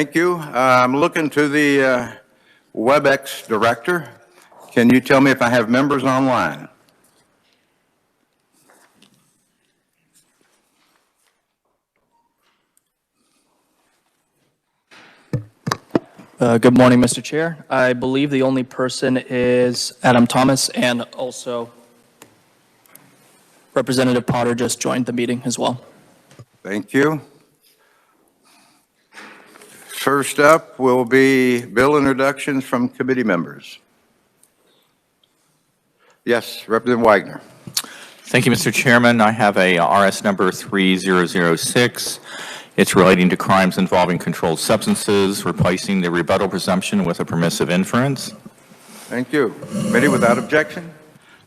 Thank you. I'm looking to the WebEx director. Can you tell me if I have members online? Good morning, Mr. Chair. I believe the only person is Adam Thomas, and also Representative Potter just joined the meeting as well. Thank you. First up will be bill introductions from committee members. Yes, Representative Wagner. Thank you, Mr. Chairman. I have a RS number 3006. It's relating to crimes involving controlled substances, replacing the rebuttal presumption with a permissive inference. Thank you. Committee without objection?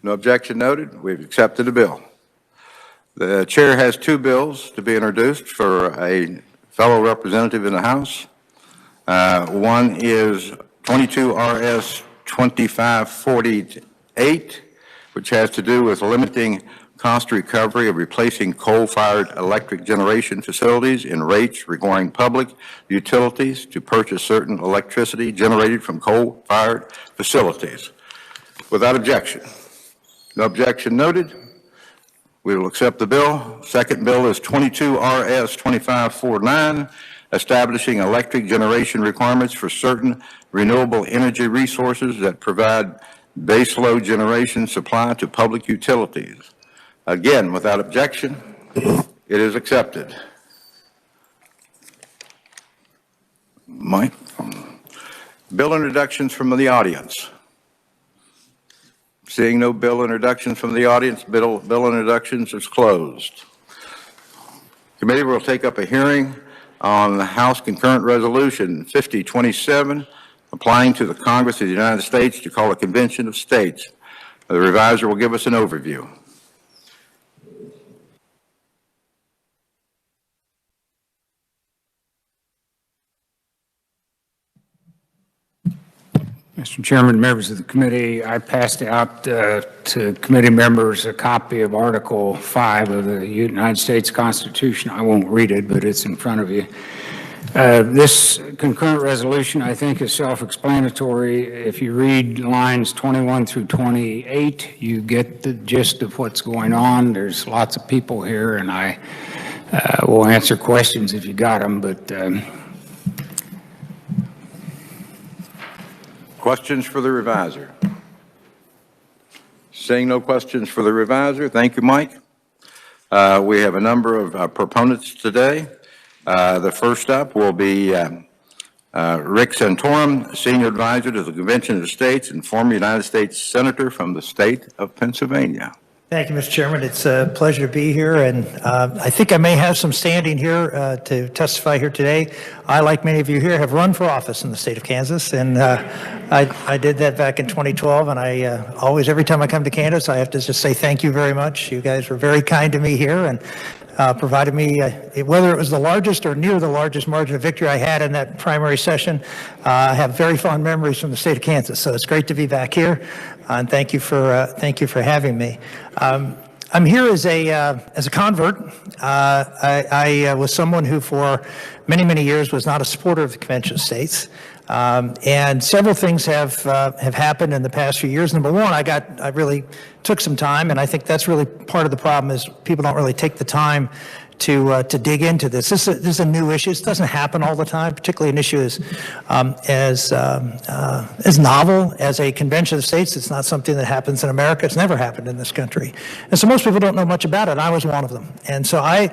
No objection noted. We've accepted the bill. The chair has two bills to be introduced for a fellow representative in the House. One is 22 RS 2548, which has to do with limiting cost recovery of replacing coal-fired electric generation facilities in rates requiring public utilities to purchase certain electricity generated from coal-fired facilities. Without objection. No objection noted. We will accept the bill. Second bill is 22 RS 2549, establishing electric generation requirements for certain renewable energy resources that provide baseload generation supply to public utilities. Again, without objection, it is accepted. Mike, bill introductions from the audience. Seeing no bill introductions from the audience, bill introductions is closed. Committee will take up a hearing on the House Concurrent Resolution 5027, applying to the Congress of the United States to call a convention of states. The reviser will give us an overview. Mr. Chairman, members of the committee, I passed out to committee members a copy of Article 5 of the United States Constitution. I won't read it, but it's in front of you. This concurrent resolution, I think, is self-explanatory. If you read lines 21 through 28, you get the gist of what's going on. There's lots of people here, and I will answer questions if you got them, but questions for the reviser? Seeing no questions for the reviser, thank you, Mike. We have a number of proponents today. The first up will be Rick Santorum, Senior Advisor to the Convention of the States and former United States Senator from the state of Pennsylvania. Thank you, Mr. Chairman. It's a pleasure to be here, and I think I may have some standing here to testify here today. I, like many of you here, have run for office in the state of Kansas, and I did that back in 2012, and I always, every time I come to Kansas, I have to just say thank you very much. You guys were very kind to me here and provided me, whether it was the largest or near the largest margin of victory I had in that primary session. I have very fond memories from the state of Kansas, so it's great to be back here. And thank you for having me. I'm here as a convert. I was someone who, for many years, was not a supporter of the Convention of States, and several things have happened in the past few years. Number one, I really took some time, and I think that's really part of the problem is people don't really take the time to dig into this. This is a new issue. This doesn't happen all the time, particularly an issue as novel as a convention of states. It's not something that happens in America. It's never happened in this country. And so most people don't know much about it. I was one of them. And so I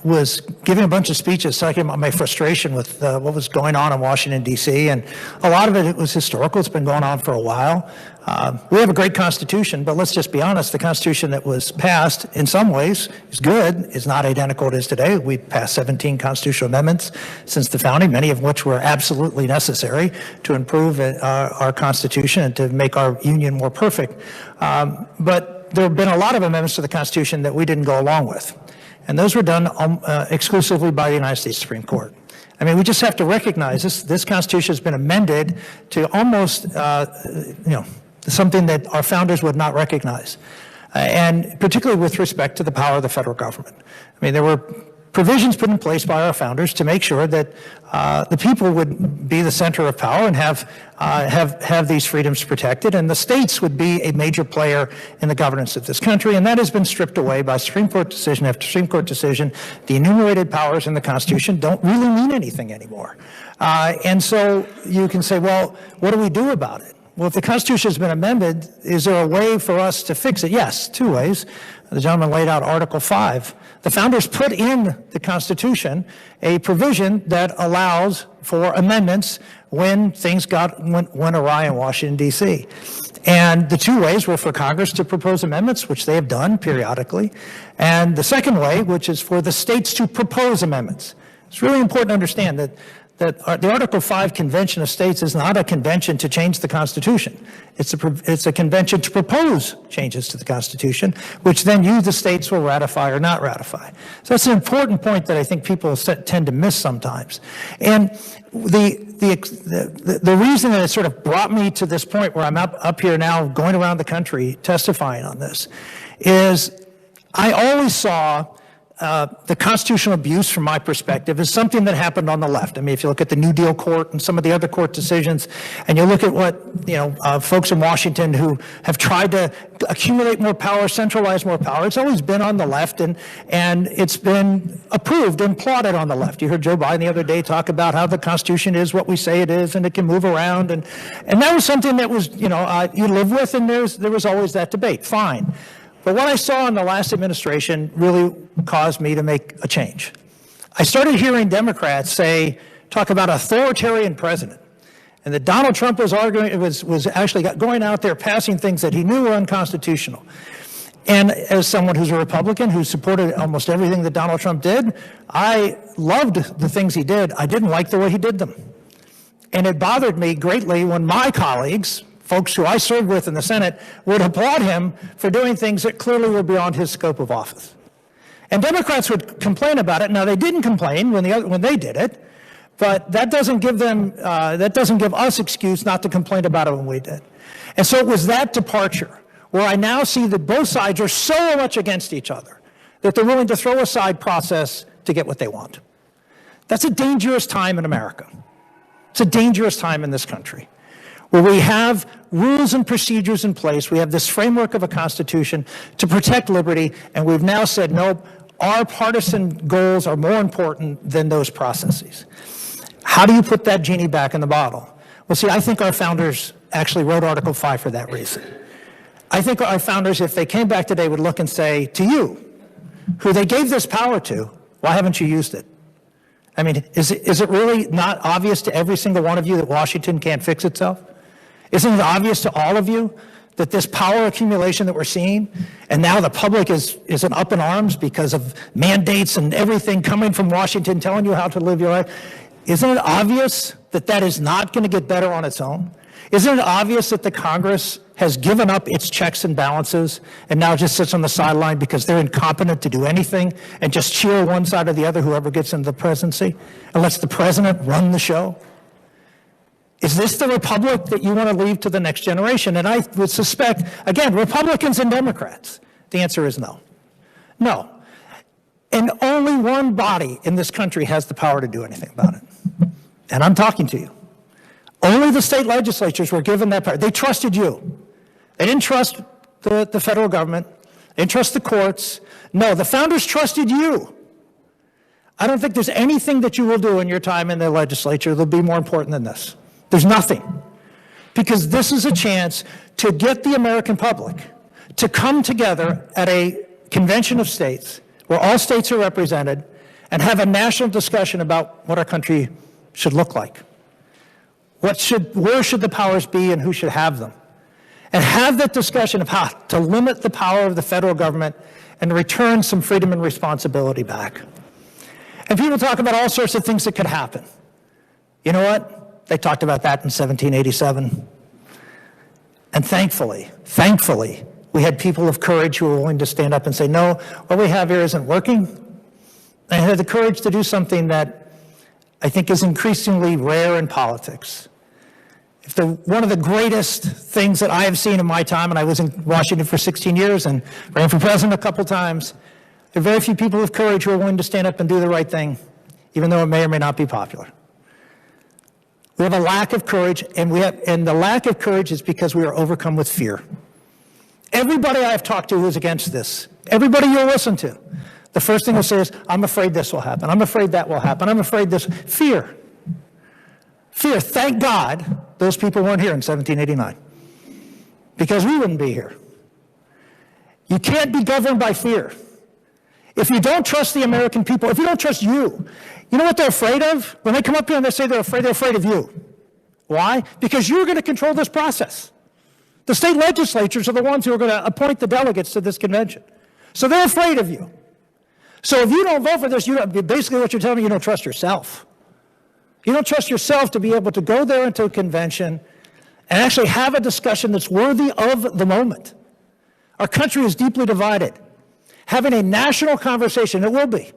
was giving a bunch of speeches talking about my frustration with what was going on in Washington, D.C. And a lot of it was historical. It's been going on for a while. We have a great Constitution, but let's just be honest, the Constitution that was passed in some ways is good, is not identical to it is today. We passed 17 constitutional amendments since the founding, many of which were absolutely necessary to improve our Constitution and to make our union more perfect. But there have been a lot of amendments to the Constitution that we didn't go along with. And those were done exclusively by the United States Supreme Court. I mean, we just have to recognize this Constitution has been amended to almost, something that our founders would not recognize, and particularly with respect to the power of the federal government. I mean, there were provisions put in place by our founders to make sure that the people would be the center of power and have these freedoms protected, and the states would be a major player in the governance of this country, and that has been stripped away by Supreme Court decision after Supreme Court decision. The enumerated powers in the Constitution don't really mean anything anymore. And so you can say, well, what do we do about it? Well, if the Constitution has been amended, is there a way for us to fix it? Yes, two ways. The gentleman laid out Article 5. The founders put in the Constitution a provision that allows for amendments when things went awry in Washington, D.C. And the two ways were for Congress to propose amendments, which they have done periodically, and the second way, which is for the states to propose amendments. It's really important to understand that the Article 5 Convention of States is not a convention to change the Constitution. It's a convention to propose changes to the Constitution, which then you, the states, will ratify or not ratify. So that's an important point that I think people tend to miss sometimes. And the reason that it sort of brought me to this point where I'm up here now going around the country testifying on this is I always saw the constitutional abuse, from my perspective, is something that happened on the left. I mean, if you look at the New Deal court and some of the other court decisions, and you look at what, folks in Washington who have tried to accumulate more power, centralize more power, it's always been on the left, and it's been approved and applauded on the left. You heard Joe Biden the other day talk about how the Constitution is what we say it is, and it can move around, and that was something that was, you live with, and there was always that debate. Fine. But what I saw in the last administration really caused me to make a change. I started hearing Democrats talk about authoritarian president, and that Donald Trump was actually going out there passing things that he knew were unconstitutional. And as someone who's a Republican who supported almost everything that Donald Trump did, I loved the things he did. I didn't like the way he did them. And it bothered me greatly when my colleagues, folks who I served with in the Senate, would applaud him for doing things that clearly were beyond his scope of office. And Democrats would complain about it. Now, they didn't complain when they did it, but that doesn't give us excuse not to complain about it when we did. And so it was that departure where I now see that both sides are so much against each other that they're willing to throw aside process to get what they want. That's a dangerous time in America. It's a dangerous time in this country, where we have rules and procedures in place. We have this framework of a Constitution to protect liberty, and we've now said, nope, our partisan goals are more important than those processes. How do you put that genie back in the bottle? Well, see, I think our founders actually wrote Article 5 for that reason. I think our founders, if they came back today, would look and say, to you, who they gave this power to, why haven't you used it? I mean, is it really not obvious to every single one of you that Washington can't fix itself? Isn't it obvious to all of you that this power accumulation that we're seeing, and now the public is up in arms because of mandates and everything coming from Washington telling you how to live your life, isn't it obvious that that is not going to get better on its own? Isn't it obvious that the Congress has given up its checks and balances and now just sits on the sideline because they're incompetent to do anything and just cheer one side or the other, whoever gets into the presidency, and lets the president run the show? Is this the republic that you want to leave to the next generation? And I would suspect, again, Republicans and Democrats, the answer is no. No. And only one body in this country has the power to do anything about it. And I'm talking to you. Only the state legislatures were given that power. They trusted you. They didn't trust the federal government. They didn't trust the courts. No, the founders trusted you. I don't think there's anything that you will do in your time in the legislature that'll be more important than this. There's nothing. Because this is a chance to get the American public to come together at a convention of states where all states are represented and have a national discussion about what our country should look like. Where should the powers be and who should have them? And have that discussion of how to limit the power of the federal government and return some freedom and responsibility back. And people talk about all sorts of things that could happen. You know what? They talked about that in 1787. And thankfully, we had people of courage who were willing to stand up and say, no, what we have here isn't working. And had the courage to do something that I think is increasingly rare in politics. One of the greatest things that I have seen in my time, and I was in Washington for 16 years and ran for president a couple times, There are very few people of courage who are willing to stand up and do the right thing, even though it may or may not be popular. We have a lack of courage, and the lack of courage is because we are overcome with fear. Everybody I've talked to who's against this, everybody you'll listen to, the first thing they'll say is, I'm afraid this will happen. I'm afraid that will happen. I'm afraid this. Fear. Fear. Thank God those people weren't here in 1789, because we wouldn't be here. You can't be governed by fear. If you don't trust the American people, if you don't trust you know what they're afraid of? When they come up here and they say they're afraid of you. Why? Because you're going to control this process. The state legislatures are the ones who are going to appoint the delegates to this convention. So they're afraid of you. So if you don't vote for this, basically what you're telling me, you don't trust yourself. You don't trust yourself to be able to go there into a convention and actually have a discussion that's worthy of the moment. Our country is deeply divided. Having a national conversation, it will be.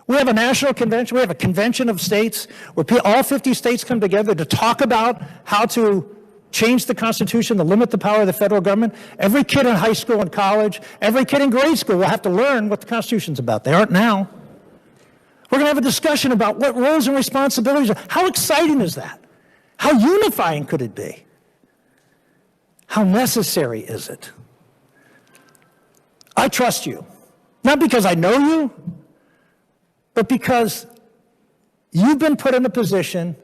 We have a national convention. We have a convention of states where all 50 states come together to talk about how to change the Constitution, to limit the power of the federal government. Every kid in high school and college, every kid in grade school will have to learn what the Constitution's about. They aren't now. We're going to have a discussion about what roles and responsibilities are. How exciting is that? How unifying could it be? How necessary is it? I trust you. Not because I know you, but because you've been put in a position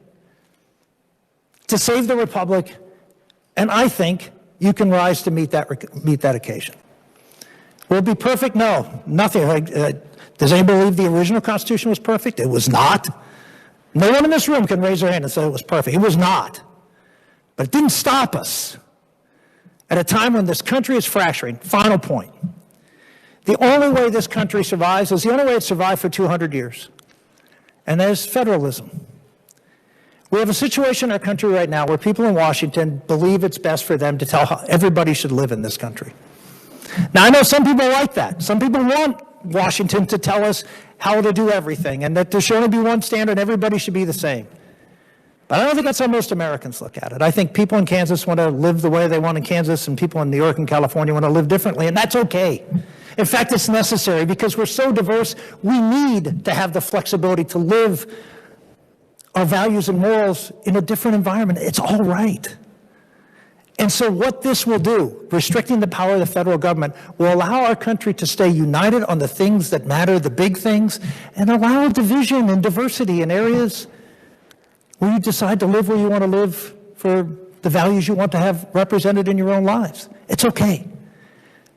to save the republic, and I think you can rise to meet that occasion. Will it be perfect? No, nothing. Does anybody believe the original Constitution was perfect? It was not. No one in this room can raise their hand and say it was perfect. It was not. But it didn't stop us. At a time when this country is fracturing, final point. The only way this country survives is the only way it survived for 200 years, and that is federalism. We have a situation in our country right now where people in Washington believe it's best for them to tell how everybody should live in this country. Now, I know some people like that. Some people want Washington to tell us how to do everything, and that there should only be one standard, everybody should be the same. But I don't think that's how most Americans look at it. I think people in Kansas want to live the way they want in Kansas, and people in New York and California want to live differently, and that's okay. In fact, it's necessary because we're so diverse, we need to have the flexibility to live our values and morals in a different environment. It's all right. And so what this will do, restricting the power of the federal government, will allow our country to stay united on the things that matter, the big things, and allow division and diversity in areas where you decide to live where you want to live for the values you want to have represented in your own lives. It's okay.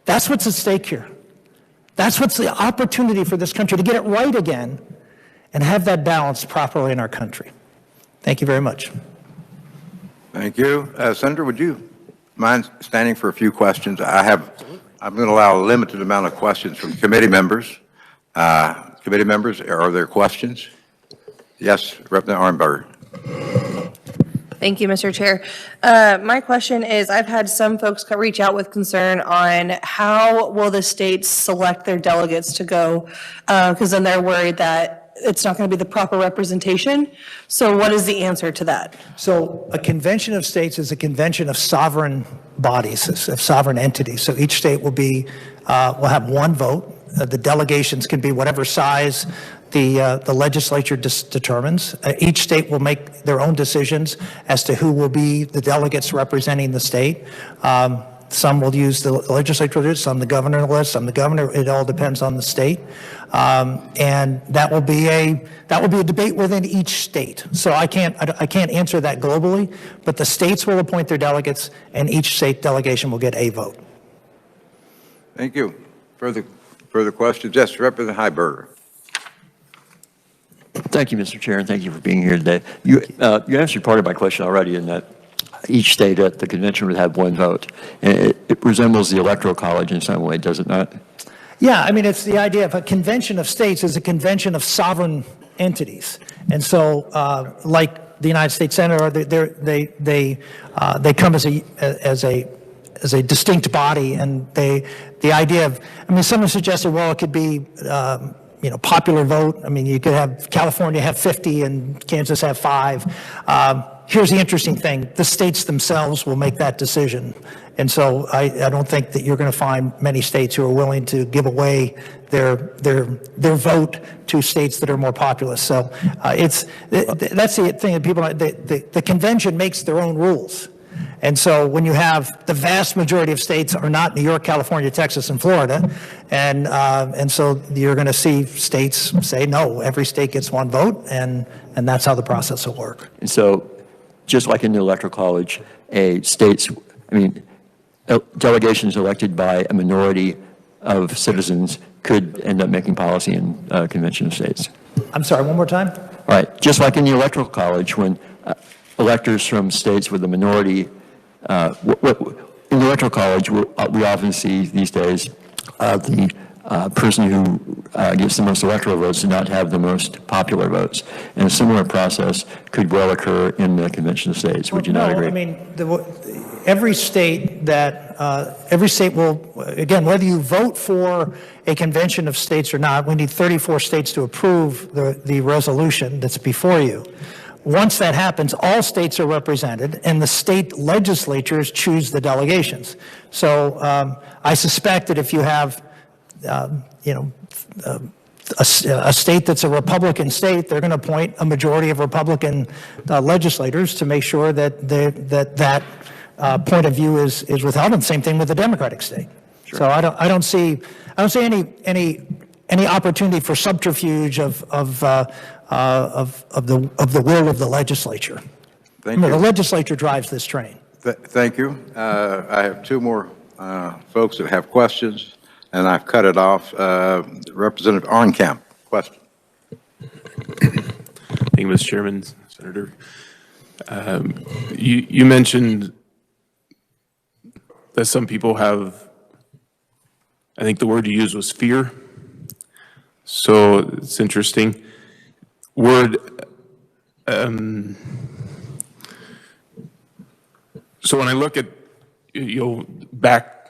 That's what's at stake here. That's what's the opportunity for this country to get it right again and have that balance properly in our country. Thank you very much. Thank you. Senator, would you mind standing for a few questions? I'm going to allow a limited amount of questions from committee members. Committee members, are there questions? Yes, Representative Arnberger. Thank you, Mr. Chair. My question is, I've had some folks reach out with concern on how will the states select their delegates to go, because then they're worried that it's not going to be the proper representation. So what is the answer to that? So a convention of states is a convention of sovereign bodies, of sovereign entities. So each state will have one vote. The delegations can be whatever size the legislature determines. Each state will make their own decisions as to who will be the delegates representing the state. Some will use the legislature, some the governor list, some the governor. It all depends on the state, and that will be a debate within each state. So I can't answer that globally, but the states will appoint their delegates, and each state delegation will get a vote. Thank you. Further questions? Yes, Representative Heiberger. Thank you, Mr. Chair, and thank you for being here today. You answered part of my question already in that each state at the convention would have one vote. And it resembles the Electoral College in some way, does it not? Yeah, I mean, it's the idea of a convention of states is a convention of sovereign entities. And so, like the United States Senate, they come as a distinct body, and the idea of, I mean, someone suggested, well, it could be, popular vote. I mean, you could have California have 50 and Kansas have 5. here's the interesting thing. The states themselves will make that decision. And so I don't think that you're going to find many states who are willing to give away their vote to states that are more populous. So that's the thing that people, the convention makes their own rules. And so when you have the vast majority of states are not New York, California, Texas, and Florida, and so you're going to see states say, no, every state gets one vote, and that's how the process will work. And so, just like in the Electoral College, delegations elected by a minority of citizens could end up making policy in convention of states. I'm sorry, one more time? All right, just like in the Electoral College, when electors from states with a minority, in the Electoral College, we often see these days the person who gets the most electoral votes to not have the most popular votes. And a similar process could well occur in the Convention of States. Would you not agree? I mean, every state will, again, whether you vote for a convention of states or not, we need 34 states to approve the resolution that's before you. Once that happens, all states are represented, and the state legislatures choose the delegations. So I suspect that if you have, a state that's a Republican state, they're going to appoint a majority of Republican legislators to make sure that that point of view is withheld. And same thing with the Democratic state. Sure. So I don't see any opportunity for subterfuge of the will of the legislature. Thank you. The legislature drives this train. Thank you. I have two more folks that have questions, and I've cut it off. Representative Arnkamp, question. Thank you, Mr. Chairman, Senator. You mentioned that some people have, I think the word you used was fear. So it's interesting. So when I look at, back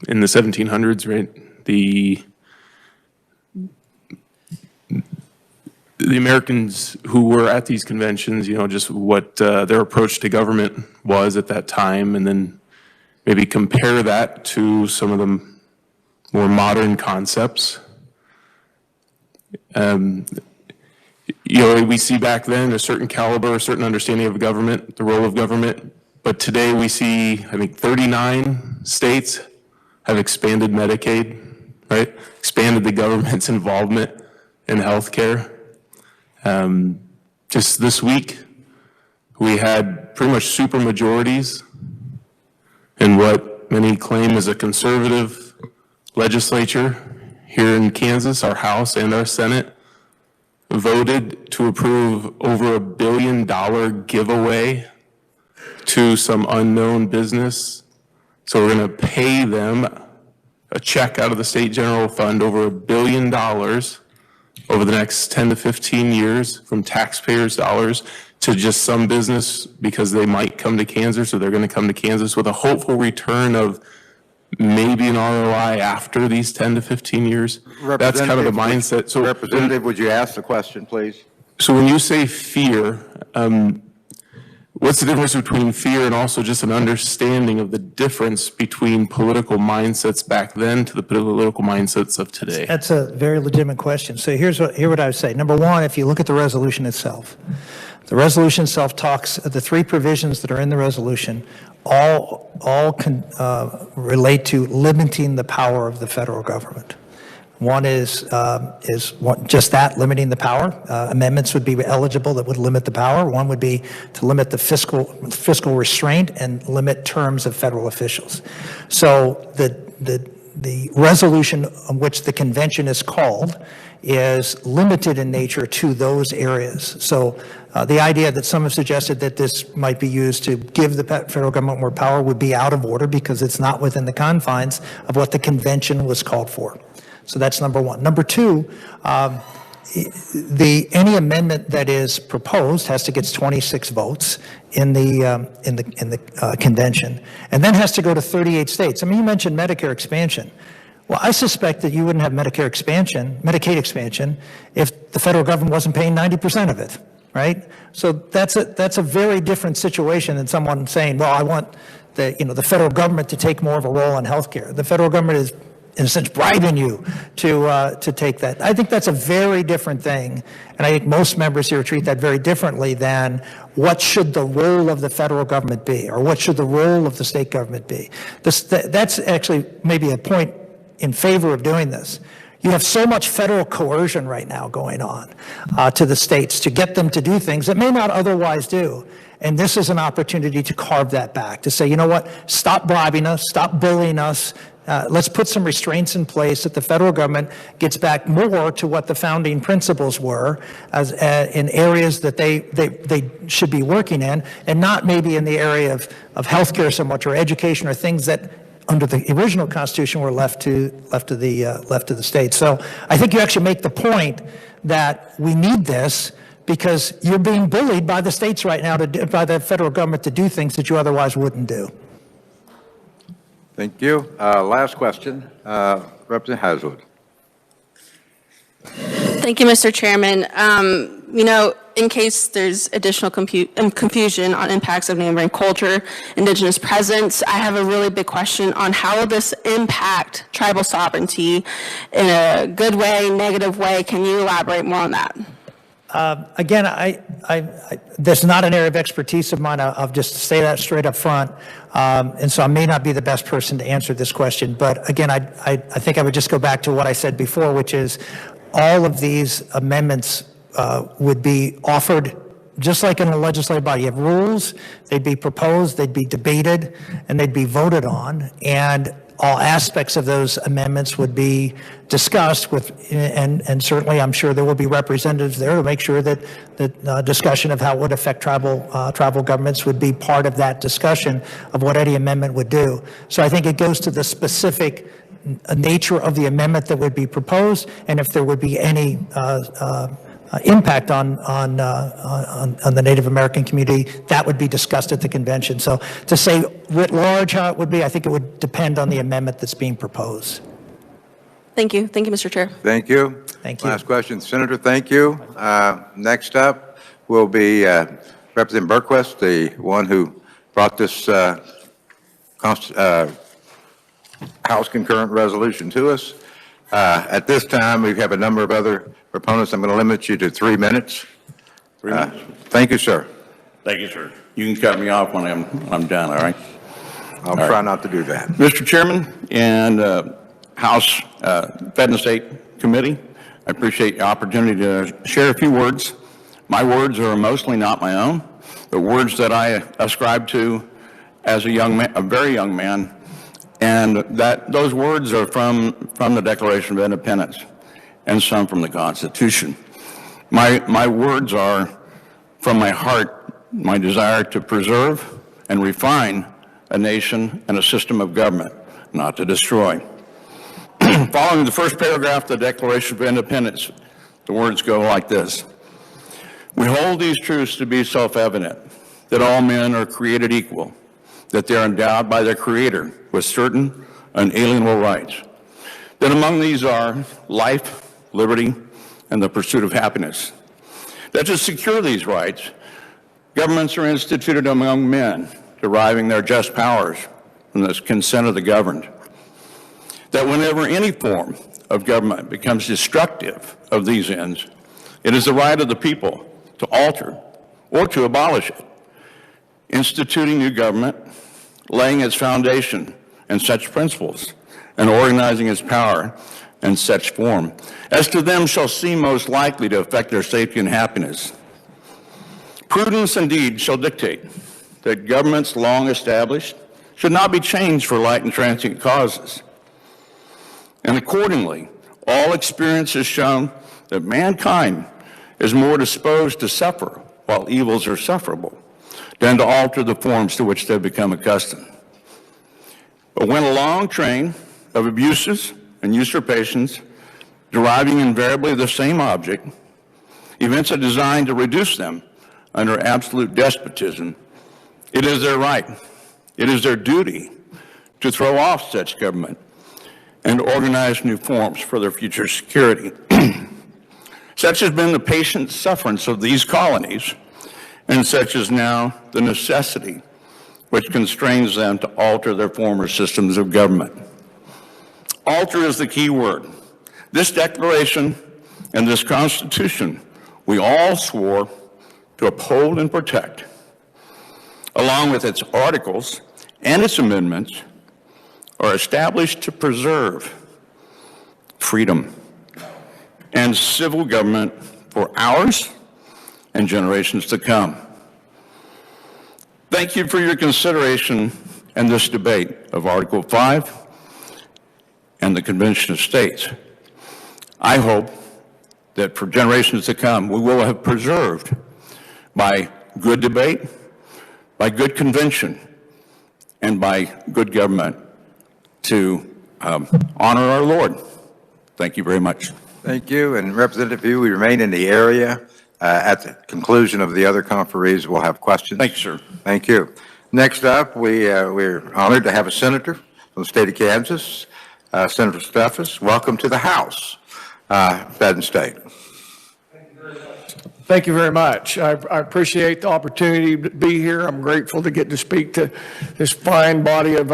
in the 1700s, right, the Americans who were at these conventions, just what their approach to government was at that time, and then maybe compare that to some of the more modern concepts. We see back then a certain caliber, a certain understanding of government, the role of government. But today we see, I think, 39 states have expanded Medicaid, right? Expanded the government's involvement in healthcare. Just this week, we had pretty much super majorities in what many claim is a conservative legislature here in Kansas. Our House and our Senate voted to approve over $1 billion giveaway to some unknown business. So we're going to pay them a check out of the state general fund over $1 billion over the next 10 to 15 years from taxpayers' dollars to just some business because they might come to Kansas, or they're going to come to Kansas with a hopeful return of maybe an ROI after these 10 to 15 years. That's kind of the mindset. So, Representative, would you ask the question, please? So when you say fear, what's the difference between fear and also just an understanding of the difference between political mindsets back then to the political mindsets of today? That's a very legitimate question. So here's what I would say. Number one, if you look at the resolution itself, the resolution itself talks, the three provisions that are in the resolution all relate to limiting the power of the federal government. One is just that, limiting the power. Amendments would be eligible that would limit the power. One would be to limit the fiscal restraint and limit terms of federal officials. So the resolution on which the convention is called is limited in nature to those areas. So the idea that some have suggested that this might be used to give the federal government more power would be out of order because it's not within the confines of what the convention was called for. So that's number one. Number two, any amendment that is proposed has to get 26 votes in the convention, and then has to go to 38 states. I mean, you mentioned Medicare expansion. Well, I suspect that you wouldn't have Medicaid expansion, if the federal government wasn't paying 90% of it. right? So that's a very different situation than someone saying, well, I want the federal government to take more of a role in healthcare. The federal government is, in a sense, bribing you to take that. I think that's a very different thing, and I think most members here treat that very differently than what should the role of the federal government be, or what should the role of the state government be. That's actually maybe a point in favor of doing this. You have so much federal coercion right now going on to the states to get them to do things that may not otherwise do. And this is an opportunity to carve that back, to say, you know what, stop bribing us, stop bullying us. Let's put some restraints in place that the federal government gets back more to what the founding principles were as in areas that they should be working in, and not maybe in the area of healthcare so much, or education, or things that under the original Constitution were left to the states. So I think you actually make the point that we need this because you're being bullied by the states right now, by the federal government, to do things that you otherwise wouldn't do. Thank you. Last question, Representative Haswood. Thank you, Mr. Chairman. In case there's additional confusion on impacts of neighboring culture, indigenous presence, I have a really big question on how will this impact tribal sovereignty in a good way, negative way. Can you elaborate more on that? Again, this is not an area of expertise of mine. I'll just say that straight up front. And so I may not be the best person to answer this question. But again, I think I would just go back to what I said before, which is all of these amendments would be offered just like in a legislative body. You have rules, they'd be proposed, they'd be debated, and they'd be voted on. And all aspects of those amendments would be discussed with, and certainly I'm sure there will be representatives there to make sure that the discussion of how it would affect tribal governments would be part of that discussion of what any amendment would do. So I think it goes to the specific nature of the amendment that would be proposed, and if there would be any impact on the Native American community, that would be discussed at the convention. So to say writ large how it would be, I think it would depend on the amendment that's being proposed. Thank you. Thank you, Mr. Chair. Thank you. Thank you. Last question, Senator. Thank you. Next up will be Representative Berquist, the one who brought this House concurrent resolution to us. At this time, we have a number of other proponents. I'm going to limit you to 3 minutes. 3 minutes. Thank you, sir. Thank you, sir. You can cut me off when I'm done, all right? I'll try not to do that. Mr. Chairman and House Fed and State Committee, I appreciate the opportunity to share a few words. My words are mostly not my own. The words that I ascribe to as a young man, a very young man, and those words are from the Declaration of Independence and some from the Constitution. My words are from my heart, my desire to preserve and refine a nation and a system of government, not to destroy. Following the first paragraph of the Declaration of Independence, the words go like this. We hold these truths to be self-evident, that all men are created equal, that they are endowed by their Creator with certain unalienable rights, that among these are life, liberty, and the pursuit of happiness. That to secure these rights, governments are instituted among men, deriving their just powers from the consent of the governed. That whenever any form of government becomes destructive of these ends, it is the right of the people to alter or to abolish it, instituting new government, laying its foundation in such principles, and organizing its power in such form as to them shall seem most likely to affect their safety and happiness. Prudence indeed shall dictate that governments long established should not be changed for light and transient causes. And accordingly, all experience has shown that mankind is more disposed to suffer while evils are sufferable than to alter the forms to which they've become accustomed. But when a long train of abuses and usurpations, deriving invariably the same object, events are designed to reduce them under absolute despotism, it is their right, it is their duty to throw off such government and organize new forms for their future security. Such has been the patient sufferance of these colonies, and such is now the necessity which constrains them to alter their former systems of government. Alter is the key word. This Declaration and this Constitution we all swore to uphold and protect, along with its articles and its amendments, are established to preserve freedom and civil government for ours and generations to come. Thank you for your consideration and this debate of Article 5 and the Convention of States. I hope that for generations to come, we will have preserved by good debate, by good convention, and by good government to honor our Lord. Thank you very much. Thank you. And Representative Yu, we remain in the area. At the conclusion of the other conferees, we'll have questions. Thank you, sir. Thank you. Next up, we're honored to have a senator from the state of Kansas, Senator Steffes. Welcome to the House, Fed and State. Thank you very much. I appreciate the opportunity to be here. I'm grateful to get to speak to this fine body of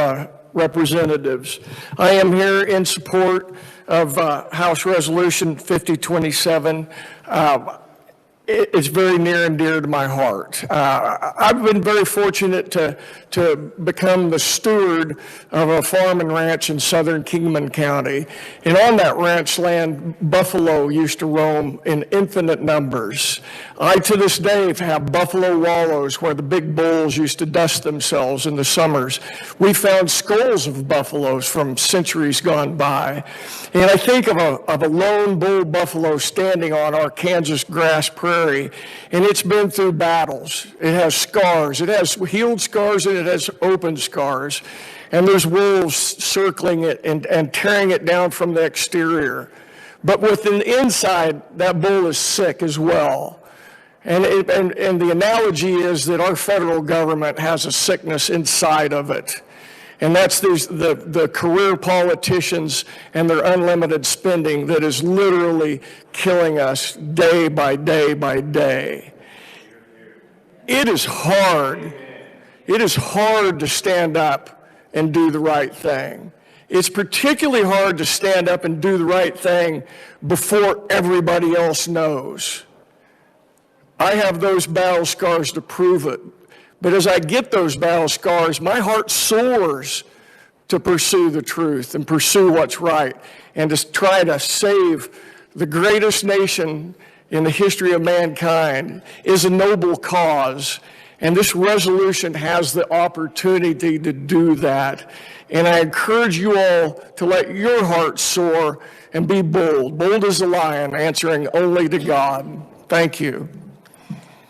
representatives. I am here in support of House Resolution 5027. It's very near and dear to my heart. I've been very fortunate to become the steward of a farm and ranch in southern Kingman County. And on that ranch land, buffalo used to roam in infinite numbers. I, to this day, have buffalo wallows where the big bulls used to dust themselves in the summers. We found skulls of buffaloes from centuries gone by. And I think of a lone bull buffalo standing on our Kansas grass prairie, and it's been through battles. It has scars. It has healed scars, and it has open scars. And there's wolves circling it and tearing it down from the exterior. But within the inside, that bull is sick as well. And the analogy is that our federal government has a sickness inside of it. And that's the career politicians and their unlimited spending that is literally killing us day by day by day. It is hard. It is hard to stand up and do the right thing. It's particularly hard to stand up and do the right thing before everybody else knows. I have those battle scars to prove it. But as I get those battle scars, my heart soars to pursue the truth and pursue what's right and to try to save the greatest nation in the history of mankind is a noble cause. And this resolution has the opportunity to do that. And I encourage you all to let your heart soar and be bold. Bold as a lion, answering only to God. Thank you.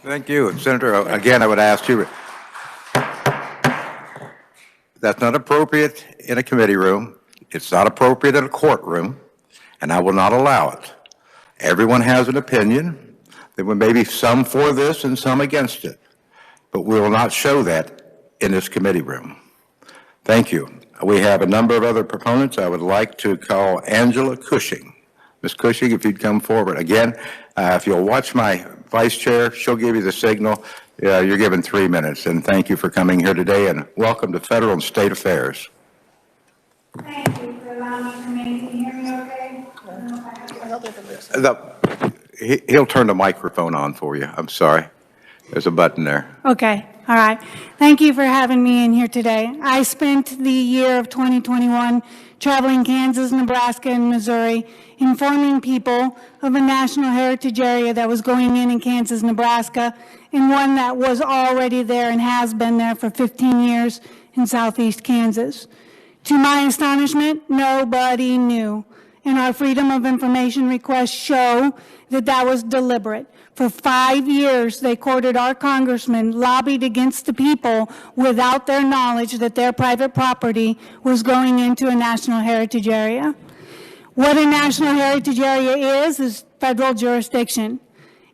Thank you. And Senator, again, I would ask you, that's not appropriate in a committee room. It's not appropriate in a courtroom, and I will not allow it. Everyone has an opinion. There may be some for this and some against it, but we will not show that in this committee room. Thank you. We have a number of other proponents. I would like to call Angela Cushing. Ms. Cushing, if you'd come forward. Again, if you'll watch my vice chair, she'll give you the signal. You're given 3 minutes, and thank you for coming here today, and welcome to Federal and State Affairs. Thank you for allowing me to come in. Can you hear me okay? He'll turn the microphone on for you. I'm sorry. There's a button there. Okay, all right. Thank you for having me in here today. I spent the year of 2021 traveling Kansas, Nebraska, and Missouri, informing people of a national heritage area that was going in Kansas, Nebraska, and one that was already there and has been there for 15 years in southeast Kansas. To my astonishment, nobody knew. And our Freedom of Information requests show that that was deliberate. For 5 years, they courted our congressmen, lobbied against the people without their knowledge that their private property was going into a national heritage area. What a national heritage area is federal jurisdiction.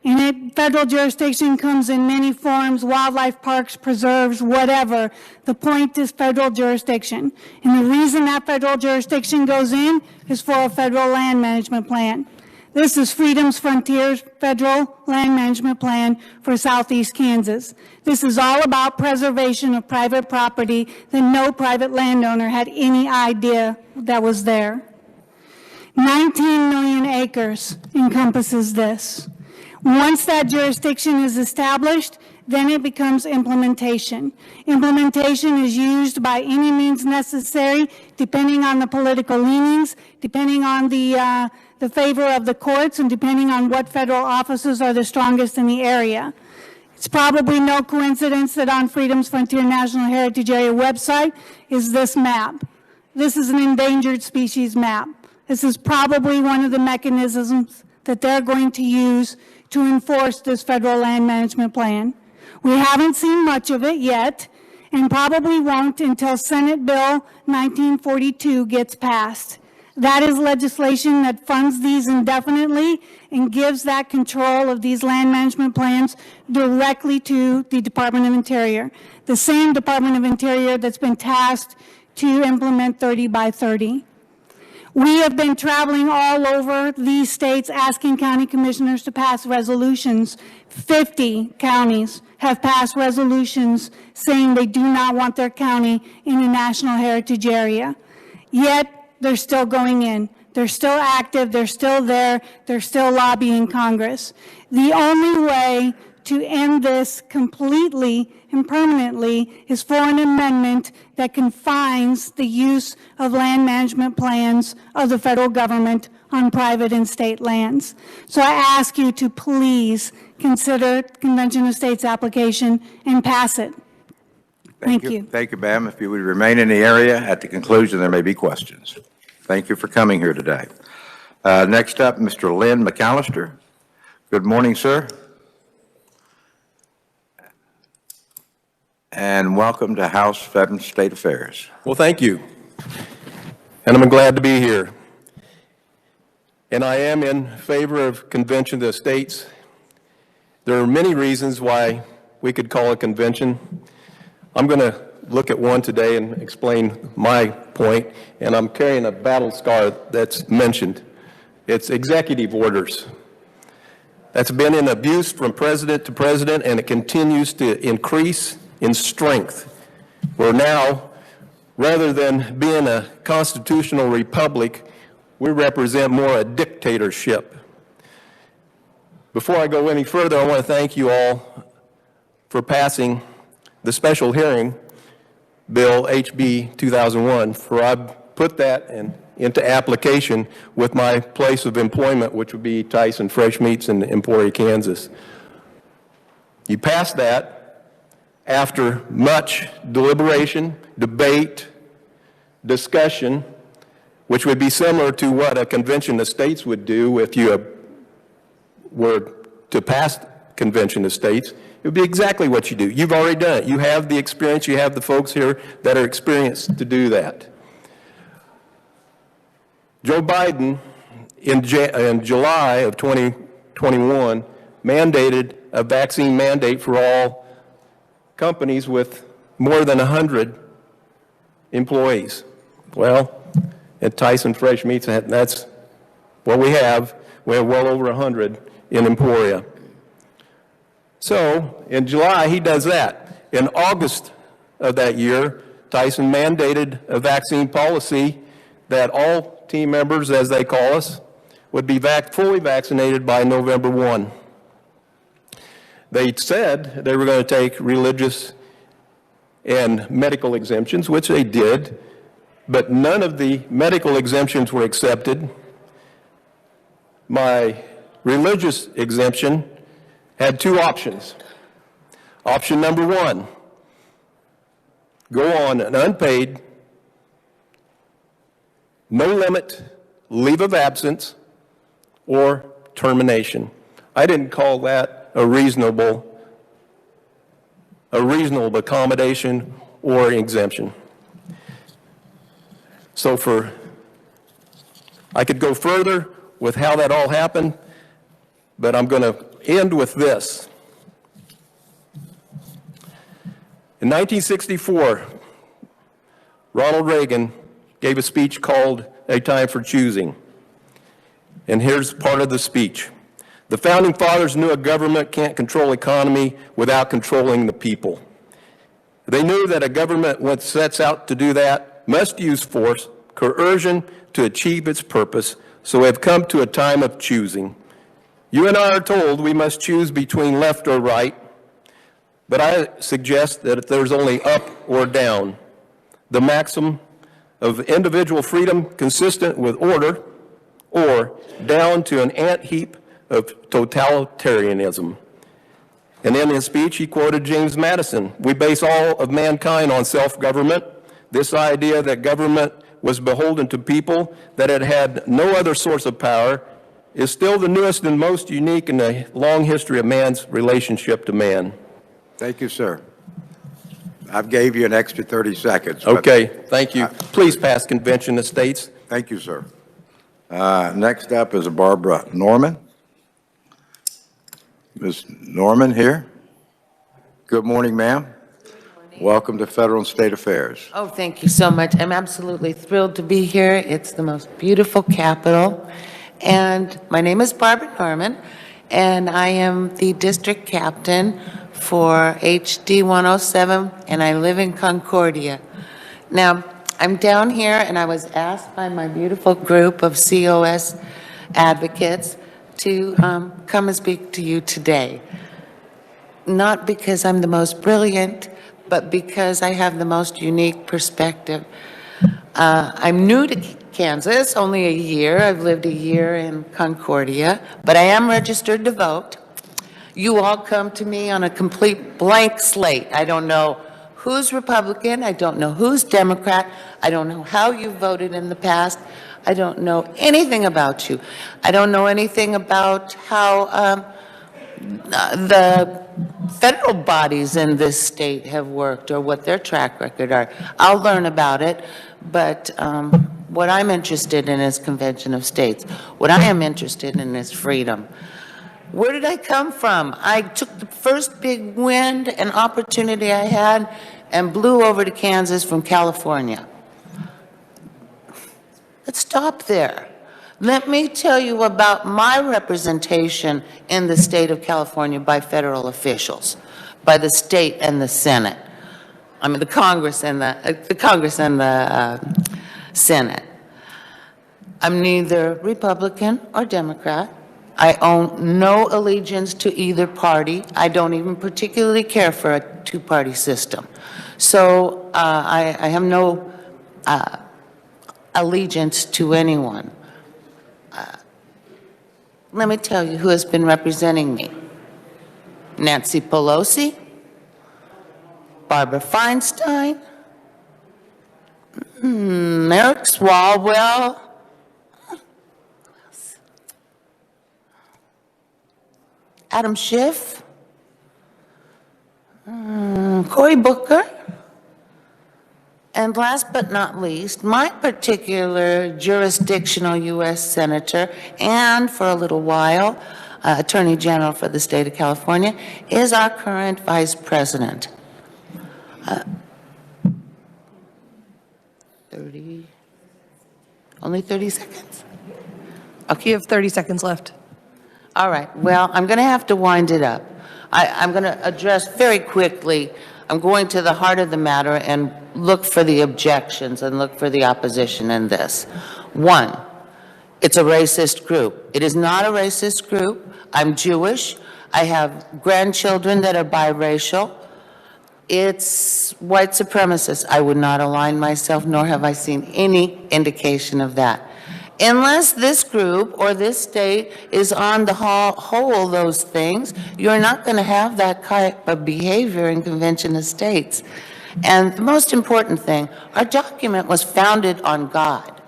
And federal jurisdiction comes in many forms, wildlife parks, preserves, whatever. The point is federal jurisdiction. And the reason that federal jurisdiction goes in is for a federal land management plan. This is Freedom's Frontier Federal Land Management Plan for Southeast Kansas. This is all about preservation of private property that no private landowner had any idea that was there. 19 million acres encompasses this. Once that jurisdiction is established, then it becomes implementation. Implementation is used by any means necessary, depending on the political leanings, depending on the favor of the courts, and depending on what federal offices are the strongest in the area. It's probably no coincidence that on Freedom's Frontier National Heritage Area website is this map. This is an endangered species map. This is probably one of the mechanisms that they're going to use to enforce this federal land management plan. We haven't seen much of it yet, and probably won't until Senate Bill 1942 gets passed. That is legislation that funds these indefinitely and gives that control of these land management plans directly to the Department of Interior, the same Department of Interior that's been tasked to implement 30 by 30. We have been traveling all over these states asking county commissioners to pass resolutions. 50 counties have passed resolutions saying they do not want their county in a national heritage area. Yet, they're still going in. They're still active. They're still there. They're still lobbying Congress. The only way to end this completely and permanently is for an amendment that confines the use of land management plans of the federal government on private and state lands. So I ask you to please consider Convention of States application and pass it. Thank you. Thank you, ma'am. If you would remain in the area, at the conclusion, there may be questions. Thank you for coming here today. Next up, Mr. Lynn Mcallister. Good morning, sir. And welcome to House Veterans State Affairs. Well, thank you. And I'm glad to be here. And I am in favor of Convention of the States. There are many reasons why we could call a convention. I'm going to look at one today and explain my point, and I'm carrying a battle scar that's mentioned. It's executive orders. That's been in abuse from president to president, and it continues to increase in strength. We're now, rather than being a constitutional republic, we represent more a dictatorship. Before I go any further, I want to thank you all for passing the special hearing bill HB 2001, for I've put that into application with my place of employment, which would be Tyson Fresh Meats in Emporia, Kansas. You passed that after much deliberation, debate, discussion, which would be similar to what a convention of states would do if you were to pass convention of states. It would be exactly what you do. You've already done it. You have the experience. You have the folks here that are experienced to do that. Joe Biden, in July of 2021, mandated a vaccine mandate for all companies with more than 100 employees. Well, at Tyson Fresh Meats, that's what we have. We have well over 100 in Emporia. So, in July, he does that. In August of that year, Tyson mandated a vaccine policy that all team members, as they call us, would be fully vaccinated by November 1. They said they were going to take religious and medical exemptions, which they did, but none of the medical exemptions were accepted. My religious exemption had two options. Option number one, go on an unpaid, no limit leave of absence or termination. I didn't call that a reasonable accommodation or exemption. So I could go further with how that all happened, but I'm going to end with this. In 1964, Ronald Reagan gave a speech called A Time for Choosing. And here's part of the speech. The Founding Fathers knew a government can't control economy without controlling the people. They knew that a government, when it sets out to do that, must use force, coercion to achieve its purpose, so we have come to a time of choosing. You and I are told we must choose between left or right, but I suggest that there's only up or down. The maxim of individual freedom consistent with order, or down to an ant heap of totalitarianism. And in his speech, he quoted James Madison. We base all of mankind on self-government. This idea that government was beholden to people, that it had no other source of power, is still the newest and most unique in the long history of man's relationship to man. Thank you, sir. I've gave you an extra 30 seconds. Okay, thank you. Please pass Convention of States. Thank you, sir. Next up is Barbara Norman. Ms. Norman here. Good morning, ma'am. Welcome to Federal and State Affairs. Oh, thank you so much. I'm absolutely thrilled to be here. It's the most beautiful Capitol. And my name is Barbara Norman, and I am the district captain for HD 107, and I live in Concordia. Now, I'm down here, and I was asked by my beautiful group of COS advocates to come and speak to you today. Not because I'm the most brilliant, but because I have the most unique perspective. I'm new to Kansas, only a year. I've lived a year in Concordia, but I am registered to vote. You all come to me on a complete blank slate. I don't know who's Republican. I don't know who's Democrat. I don't know how you voted in the past. I don't know anything about you. I don't know anything about how the federal bodies in this state have worked or what their track record are. I'll learn about it, but what I'm interested in is Convention of States. What I am interested in is freedom. Where did I come from? I took the first big wind and opportunity I had and blew over to Kansas from California. Let's stop there. Let me tell you about my representation in the state of California by federal officials, by the state and the Senate. I mean, the Congress and the Senate. I'm neither Republican or Democrat. I own no allegiance to either party. I don't even particularly care for a two-party system. So I have no allegiance to anyone. Let me tell you who has been representing me. Nancy Pelosi, Barbara Feinstein, Eric Swalwell, Adam Schiff, Cory Booker, and last but not least, my particular jurisdictional U.S. Senator, and for a little while, Attorney General for the state of California, is our current Vice President. 30, only 30 seconds? Okay. You have 30 seconds left. All right, well, I'm going to have to wind it up. I'm going to address very quickly, I'm going to the heart of the matter and look for the objections and look for the opposition in this. One, it's a racist group. It is not a racist group. I'm Jewish. I have grandchildren that are biracial. It's white supremacist. I would not align myself, nor have I seen any indication of that. Unless this group or this state is on the whole those things, you're not going to have that type of behavior in Convention of States. And the most important thing, our document was founded on God.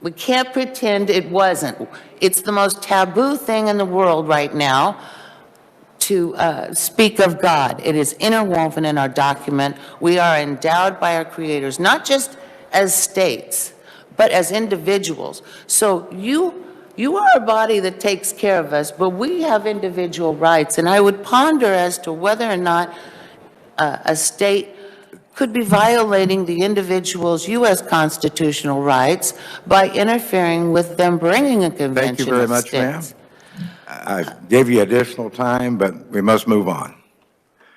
We can't pretend it wasn't. It's the most taboo thing in the world right now to speak of God. It is interwoven in our document. We are endowed by our creators, not just as states, but as individuals. So you are a body that takes care of us, but we have individual rights. And I would ponder as to whether or not a state could be violating the individual's U.S. constitutional rights by interfering with them bringing a convention Thank you very of much, ma'am. states. I gave you additional time, but we must move on.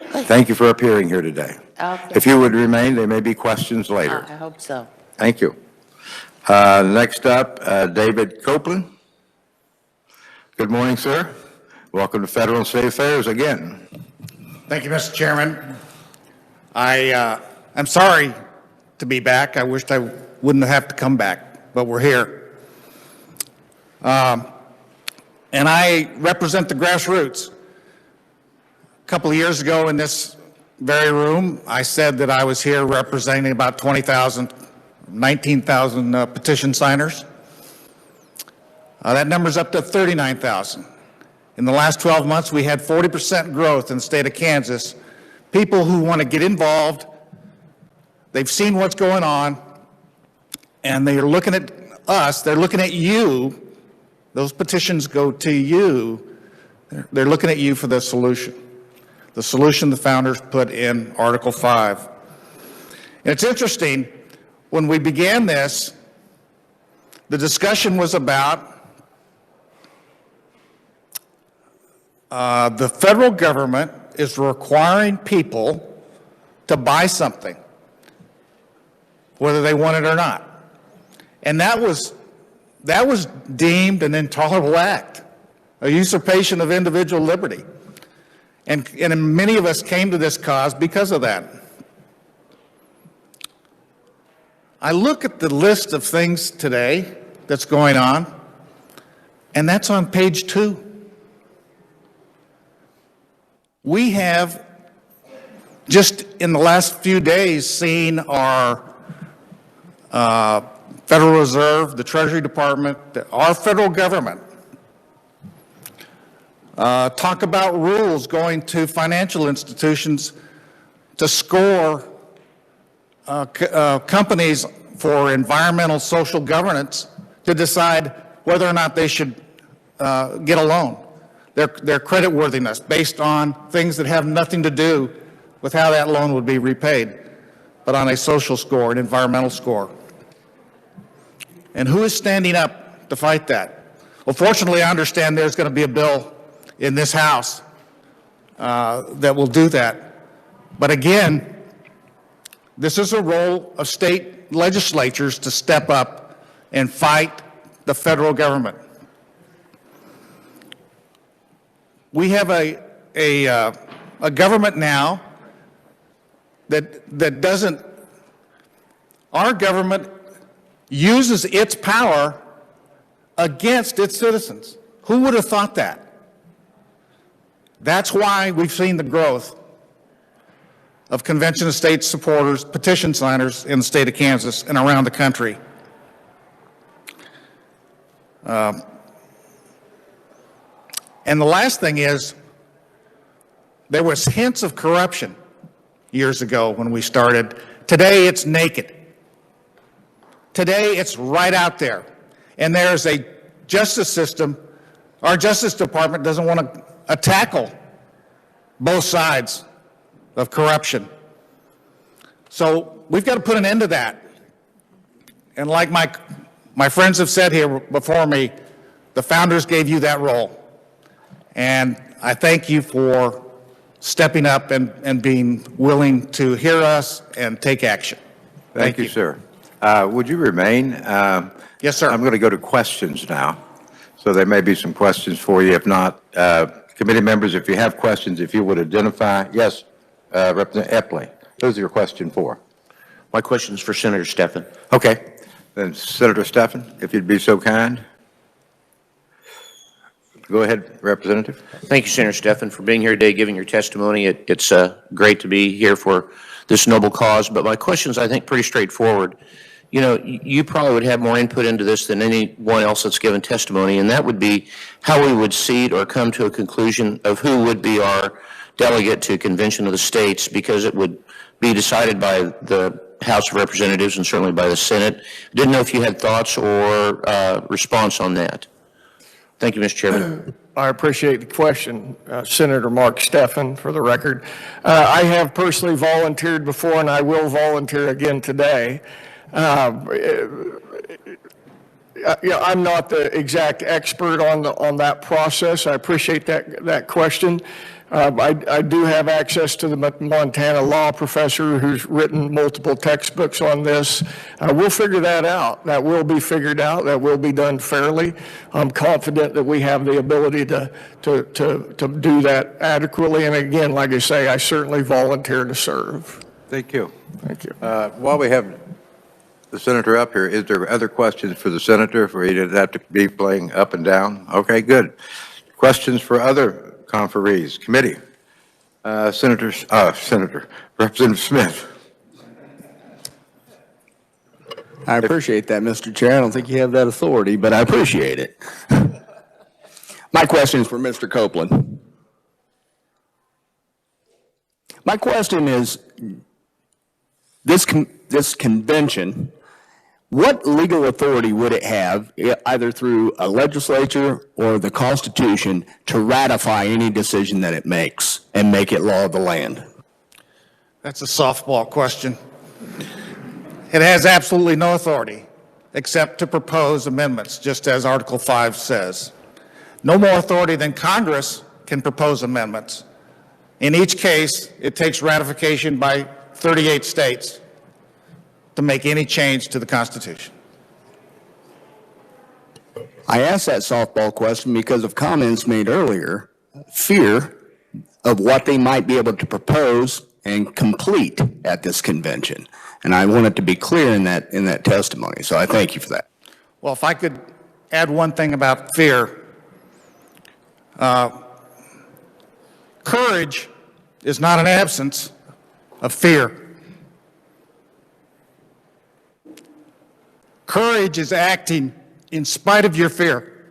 Thank you for appearing here today. Okay. If you would remain, there may be questions later. I hope so. Thank you. Next up, David Copeland. Good morning, sir. Welcome to Federal and State Affairs again. Thank you, Mr. Chairman. I'm sorry to be back. I wished I wouldn't have to come back, but we're here. And I represent the grassroots. A couple of years ago in this very room, I said that I was here representing about 19,000 petition signers. That number's up to 39,000. In the last 12 months, we had 40% growth in the state of Kansas. People who want to get involved, they've seen what's going on, and they're looking at us, they're looking at you. Those petitions go to you. They're looking at you for the solution the founders put in Article 5. And it's interesting, when we began this, the discussion was about the federal government is requiring people to buy something, whether they want it or not. And that was deemed an intolerable act, a usurpation of individual liberty. And many of us came to this cause because of that. I look at the list of things today that's going on, and that's on page 2. We have, just in the last few days, seen our Federal Reserve, the Treasury Department, our federal government talk about rules going to financial institutions to score companies for environmental social governance to decide whether or not they should get a loan. Their creditworthiness based on things that have nothing to do with how that loan would be repaid, but on a social score, an environmental score. And who is standing up to fight that? Well, fortunately, I understand there's going to be a bill in this House that will do that. But again, this is a role of state legislatures to step up and fight the federal government. We have a government now that doesn't, our government uses its power against its citizens. Who would have thought that? That's why we've seen the growth of Convention of States supporters, petition signers in the state of Kansas and around the country. And the last thing is, there was hints of corruption years ago when we started. Today it's naked. Today it's right out there. And there's a justice system. Our Justice Department doesn't want to tackle both sides of corruption. So we've got to put an end to that. And like my friends have said here before me, the founders gave you that role. And I thank you for stepping up and being willing to hear us and take action. Thank you, sir. Would you remain? Yes, sir. I'm going to go to questions now. So there may be some questions for you. If not, committee members, if you have questions, if you would identify. Yes, Representative Epley, who's your question for? My question is for Senator Stephan. Okay. Then Senator Stephan, if you'd be so kind. Go ahead, Representative. Thank you, Senator Stephan, for being here today, giving your testimony. It's great to be here for this noble cause. But my question is, I think, pretty straightforward. You know, you probably would have more input into this than anyone else that's given testimony, and that would be how we would seat or come to a conclusion of who would be our delegate to Convention of the States, because it would be decided by the House of Representatives and certainly by the Senate. I didn't know if you had thoughts or response on that. Thank you, Mr. Chairman. I appreciate the question, Senator Mark Steffen, for the record. I have personally volunteered before, and I will volunteer again today. I'm not the exact expert on that process. I appreciate that question. I do have access to the Montana law professor who's written multiple textbooks on this. We'll figure that out. That will be figured out. That will be done fairly. I'm confident that we have the ability to do that adequately. And again, like I say, I certainly volunteer to serve. Thank you. Thank you. While we have the senator up here, is there other questions for the senator for he doesn't have to be playing up and down? Okay, good. Questions for other conferees? Committee. Senator, Representative Smith. I appreciate that, Mr. Chair. I don't think you have that authority, but I appreciate it. My question is for Mr. Copeland. My question is, this convention, what legal authority would it have, either through a legislature or the Constitution, to ratify any decision that it makes and make it law of the land? That's a softball question. It has absolutely no authority except to propose amendments, just as Article 5 says. No more authority than Congress can propose amendments. In each case, it takes ratification by 38 states to make any change to the Constitution. I asked that softball question because of comments made earlier, fear of what they might be able to propose and complete at this convention. And I want it to be clear in that testimony. So I thank you for that. Well, if I could add one thing about fear. Courage is not an absence of fear. Courage is acting in spite of your fear.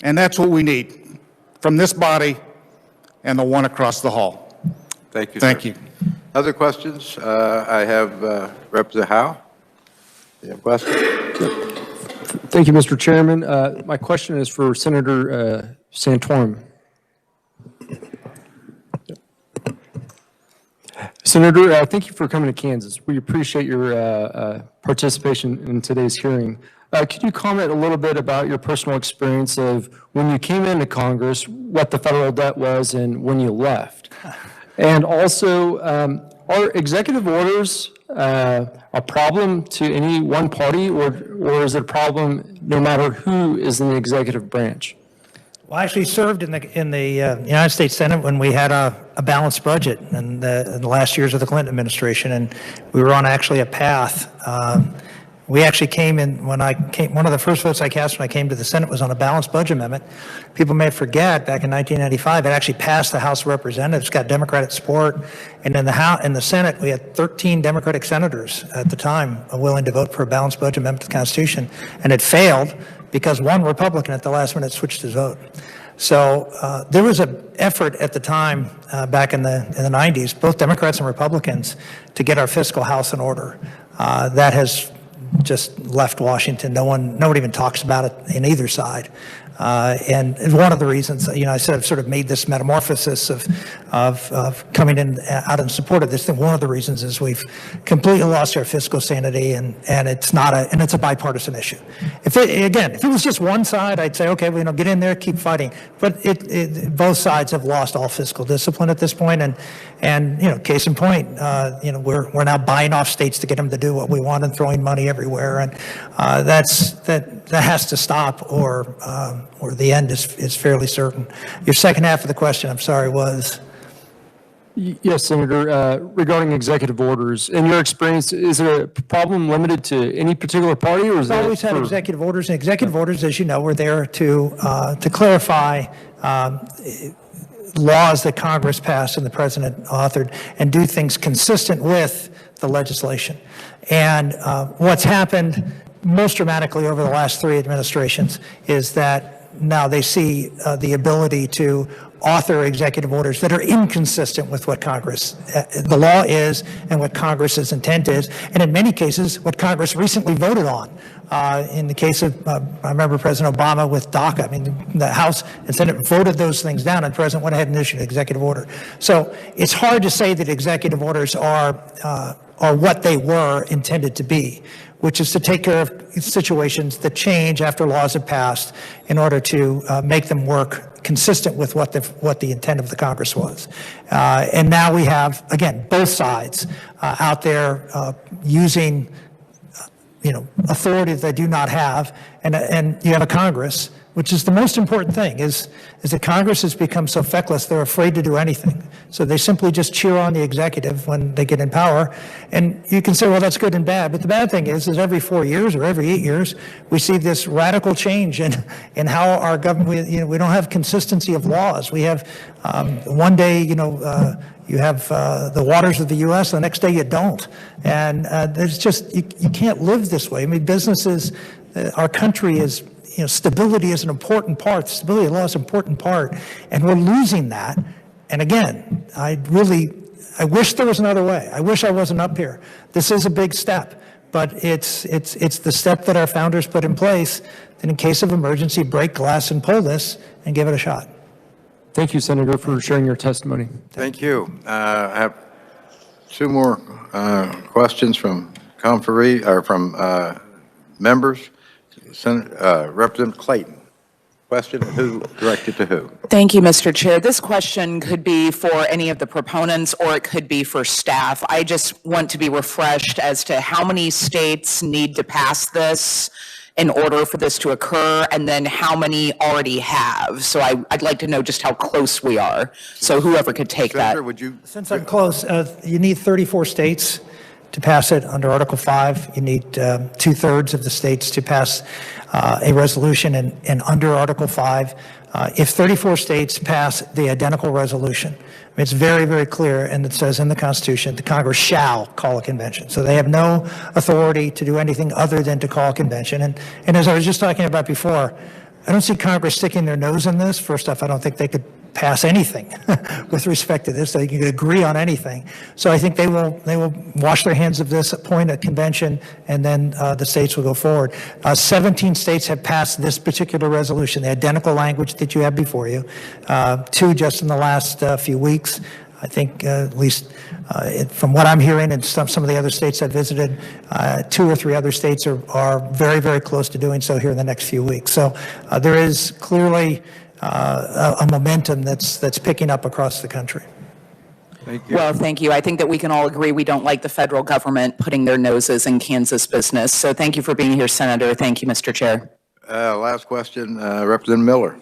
And that's what we need from this body and the one across the hall. Thank you. Thank sir. you. Other questions? I have Representative Howe. You have a question? Thank you, Mr. Chairman. My question is for Senator Santorum. Senator, thank you for coming to Kansas. We appreciate your participation in today's hearing. Could you comment a little bit about your personal experience of when you came into Congress, what the federal debt was, and when you left? And also, are executive orders a problem to any one party, or is it a problem no matter who is in the executive branch? Well, I actually served in the United States Senate when we had a balanced budget in the last years of the Clinton administration, and we were on actually a path. We actually came in, one of the first votes I cast when I came to the Senate was on a balanced budget amendment. People may forget, back in 1995, it actually passed the House of Representatives, got Democratic support, and in the Senate, we had 13 Democratic senators at the time willing to vote for a balanced budget amendment to the Constitution, and it failed because one Republican at the last minute switched his vote. So there was an effort at the time, back in the 90s, both Democrats and Republicans, to get our fiscal house in order. That has just left Washington. Nobody even talks about it in either side. And one of the reasons, I said I've sort of made this metamorphosis of coming in out in support of this thing. One of the reasons is we've completely lost our fiscal sanity, and it's a bipartisan issue. If it was just one side, I'd say, okay, well, get in there, keep fighting. But both sides have lost all fiscal discipline at this point, and case in point, we're now buying off states to get them to do what we want and throwing money everywhere, and that has to stop, or the end is fairly certain. Your second half of the question, I'm sorry, was? Yes, Senator. Regarding executive orders, in your experience, is it a problem limited to any particular party, or is We've always had executive orders, and executive orders, as you know, were there to clarify laws that Congress passed and the President authored, and do things consistent with the legislation. And what's happened most dramatically over the last 3 administrations is that now they see the ability to author executive orders that are inconsistent with what Congress, the law is and what Congress's intent is, and in many cases, what Congress recently voted on. In the case of, I remember President Obama with DACA. I mean, the House and Senate voted those things down, and the President went ahead and issued an executive order. So it's hard to say that executive orders are what they were intended to be, which is to take care of situations that change after laws have passed in order to make them work consistent with what the intent of the Congress was. And now we have, again, both sides out there using authority that they do not have, and you have a Congress, which is the most important thing, is that Congress has become so feckless they're afraid to do anything. So they simply just cheer on the executive when they get in power. And you can say, well, that's good and bad, but the bad thing is every 4 years or every 8 years, we see this radical change in how our government, we don't have consistency of laws. We have one day, you have the waters of the U.S., the next day you don't. And there's just, you can't live this way. I mean, businesses, our country is, stability is an important part. Stability of law is an important part. And we're losing that. And again, I wish there was another way. I wish I wasn't up here. This is a big step, but it's the step that our founders put in place that in case of emergency, break glass and pull this and give it a shot. Thank you, Senator, for sharing your testimony. Thank you. I have two more questions from members. Representative Clayton. Question, who directed to who? Thank you, Mr. Chair. This question could be for any of the proponents or it could be for staff. I just want to be refreshed as to how many states need to pass this in order for this to occur, and then how many already have. So I'd like to know just how close we are. So whoever could take Senator, that. would you? Since I'm close, you need 34 states to pass it under Article 5. You need 2/3 of the states to pass a resolution and under Article 5. If 34 states pass the identical resolution, it's very, very clear, and it says in the Constitution, the Congress shall call a convention. So they have no authority to do anything other than to call a convention. And as I was just talking about before, I don't see Congress sticking their nose in this. First off, I don't think they could pass anything with respect to this. They could agree on anything. So I think they will wash their hands of this, appoint a convention, and then the states will go forward. 17 states have passed this particular resolution, the identical language that you have before you. 2 just in the last few weeks. I think at least from what I'm hearing and some of the other states I've visited, 2 or 3 other states are very, very close to doing so here in the next few weeks. So there is clearly a momentum that's picking up across the country. Thank you. Well, thank you. I think that we can all agree we don't like the federal government putting their noses in Kansas business. So thank you for being here, Senator. Thank you, Mr. Chair. Last question, Representative Miller.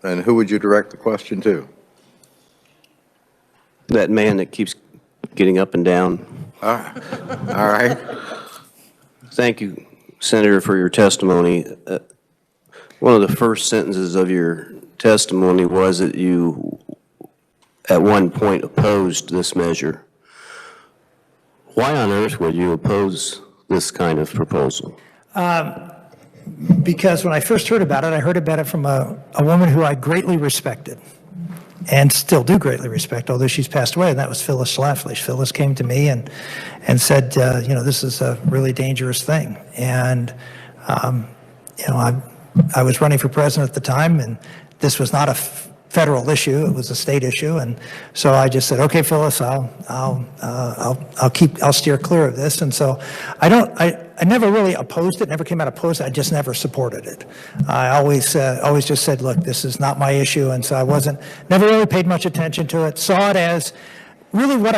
And who would you direct the question to? That man that keeps getting up and down. All right. Thank you, Senator, for your testimony. One of the first sentences of your testimony was that you, at one point, opposed this measure. Why on earth would you oppose this kind of proposal? Because when I first heard about it, I heard about it from a woman who I greatly respected and still do greatly respect, although she's passed away, and that was Phyllis Schlafly. Phyllis came to me and said, this is a really dangerous thing. And, I was running for president at the time, and this was not a federal issue; it was a state issue. And so I just said, "Okay, Phyllis, I'll steer clear of this." And so I never really opposed it. Never came out opposed. I just never supported it. I always just said, "Look, this is not my issue," and so I never really paid much attention to it. Saw it as really what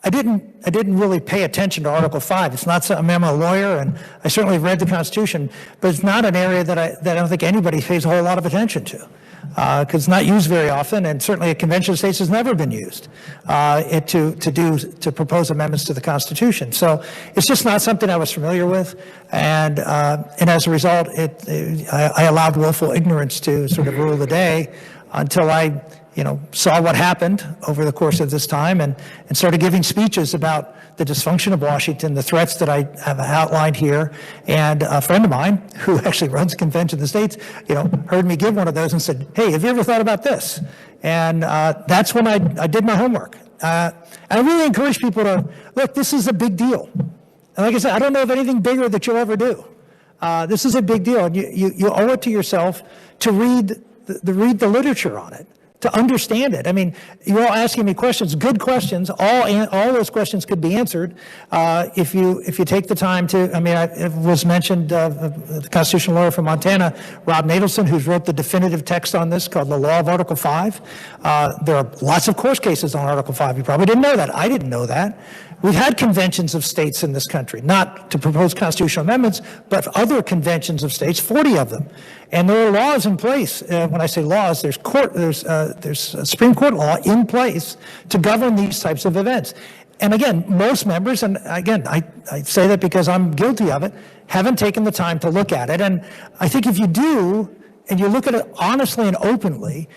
I didn't really pay attention to Article 5. It's not something, I'm a lawyer and I certainly have read the Constitution, but it's not an area that I don't think anybody pays a whole lot of attention to because it's not used very often, and certainly a convention of states has never been used to propose amendments to the Constitution. So it's just not something I was familiar with, and as a result, I allowed willful ignorance to sort of rule the day until I saw what happened over the course of this time and started giving speeches about the dysfunction of Washington, the threats that I have outlined here. And a friend of mine who actually runs a convention in the States, heard me give one of those and said, hey, have you ever thought about this? And that's when I did my homework. I really encourage people to, look, this is a big deal. And like I said, I don't know of anything bigger that you'll ever do. This is a big deal. And you owe it to yourself to read the literature on it, to understand it. I mean, you're all asking me questions, good questions. All those questions could be answered if you take the time to. I mean, it was mentioned the constitutional lawyer from Montana, Rob Nadelson, who's wrote the definitive text on this called The Law of Article 5. There are lots of court cases on Article 5. You probably didn't know that. I didn't know that. We've had conventions of states in this country, not to propose constitutional amendments, but other conventions of states, 40 of them. And there are laws in place. When I say laws, there's Supreme Court law in place to govern these types of events. And again, most members, and again, I say that because I'm guilty of it, haven't taken the time to look at it. And I think if you do, and you look at it honestly and openly,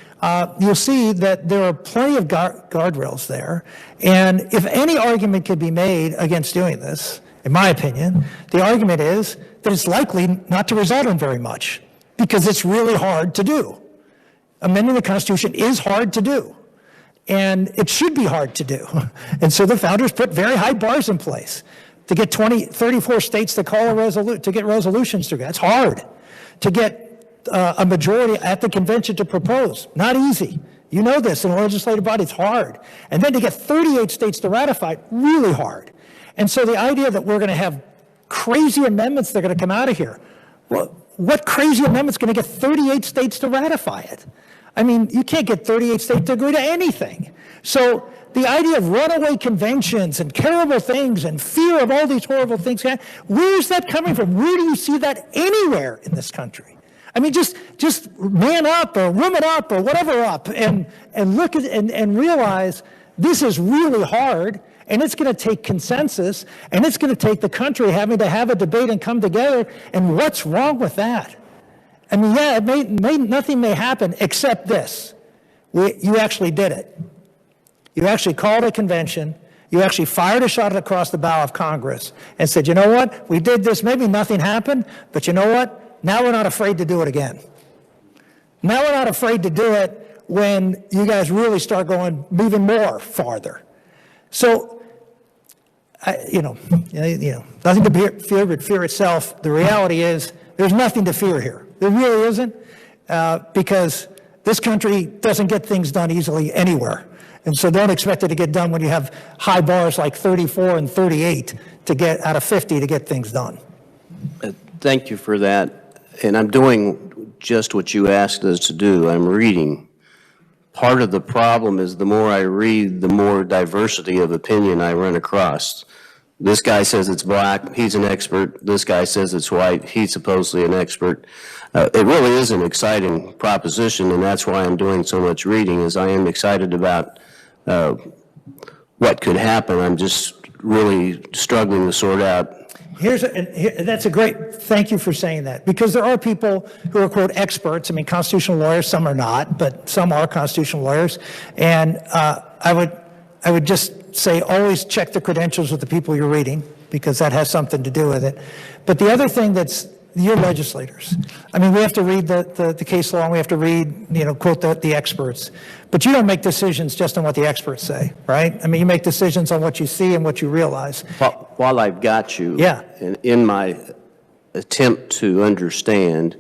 you'll see that there are plenty of guardrails there. And if any argument could be made against doing this, in my opinion, the argument is that it's likely not to result in very much because it's really hard to do. Amending the Constitution is hard to do. And it should be hard to do. And so the founders put very high bars in place to get 34 states to get resolutions through. That's hard. To get a majority at the convention to propose. Not easy. You know this in a legislative body, it's hard. And then to get 38 states to ratify it, really hard. And so the idea that we're going to have crazy amendments that are going to come out of here, well, what crazy amendment's going to get 38 states to ratify it? I mean, you can't get 38 states to agree to anything. So the idea of runaway conventions and terrible things and fear of all these horrible things, where is that coming from? Where do you see that anywhere in this country? I mean, just man up or woman up or whatever up and look at and realize this is really hard and it's going to take consensus and it's going to take the country having to have a debate and come together. And what's wrong with that? I mean, yeah, nothing may happen except this. You actually did it. You actually called a convention. You actually fired a shot across the bow of Congress and said, you know what? We did this. Maybe nothing happened, but you know what? Now we're not afraid to do it again. Now we're not afraid to do it when you guys really start moving more farther. So, nothing to fear but fear itself. The reality is there's nothing to fear here. There really isn't, because this country doesn't get things done easily anywhere. And so don't expect it to get done when you have high bars like 34 and 38 to get out of 50 to get things done. Thank you for that. And I'm doing just what you asked us to do. I'm reading. Part of the problem is the more I read, the more diversity of opinion I run across. This guy says it's black, he's an expert. This guy says it's white, he's supposedly an expert. It really is an exciting proposition, and that's why I'm doing so much reading, is I am excited about what could happen. I'm just really struggling to sort out. That's a great, thank you for saying that, because there are people who are, quote, experts. I mean, constitutional lawyers, some are not, but some are constitutional lawyers. And I would just say always check the credentials with the people you're reading, because that has something to do with it. But the other thing that's, you're legislators. I mean, we have to read the case law, and we have to read, quote, the experts. But you don't make decisions just on what the experts say, right? I mean, you make decisions on what you see and what you realize. While I've got you, yeah, in my attempt to understand,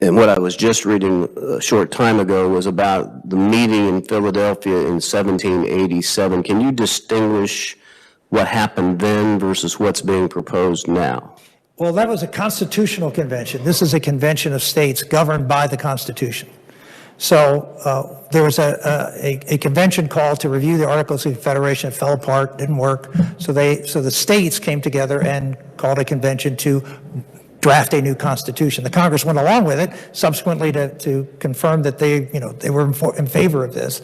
and what I was just reading a short time ago was about the meeting in Philadelphia in 1787. Can you distinguish what happened then versus what's being proposed now? Well, that was a constitutional convention. This is a convention of states governed by the Constitution. So there was a convention called to review the Articles of Confederation. It fell apart, didn't work. So the states came together and called a convention to draft a new constitution. The Congress went along with it subsequently to confirm that they were in favor of this.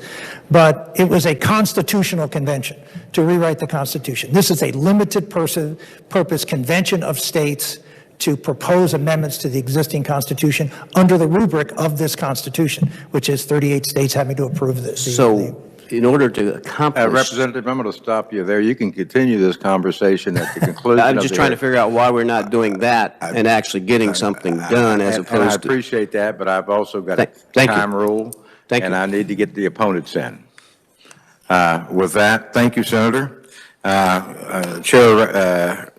But it was a constitutional convention to rewrite the Constitution. This is a limited purpose convention of states to propose amendments to the existing Constitution under the rubric of this Constitution, which is 38 states having to approve this. So in order to accomplish... Representative, I'm going to stop you there. You can continue this conversation at the conclusion. I'm just trying to figure out why we're not doing that and actually getting something done as opposed to... And I appreciate that, but I've also got a time rule, and I need to get the opponents in. With that, thank you, Senator. Chair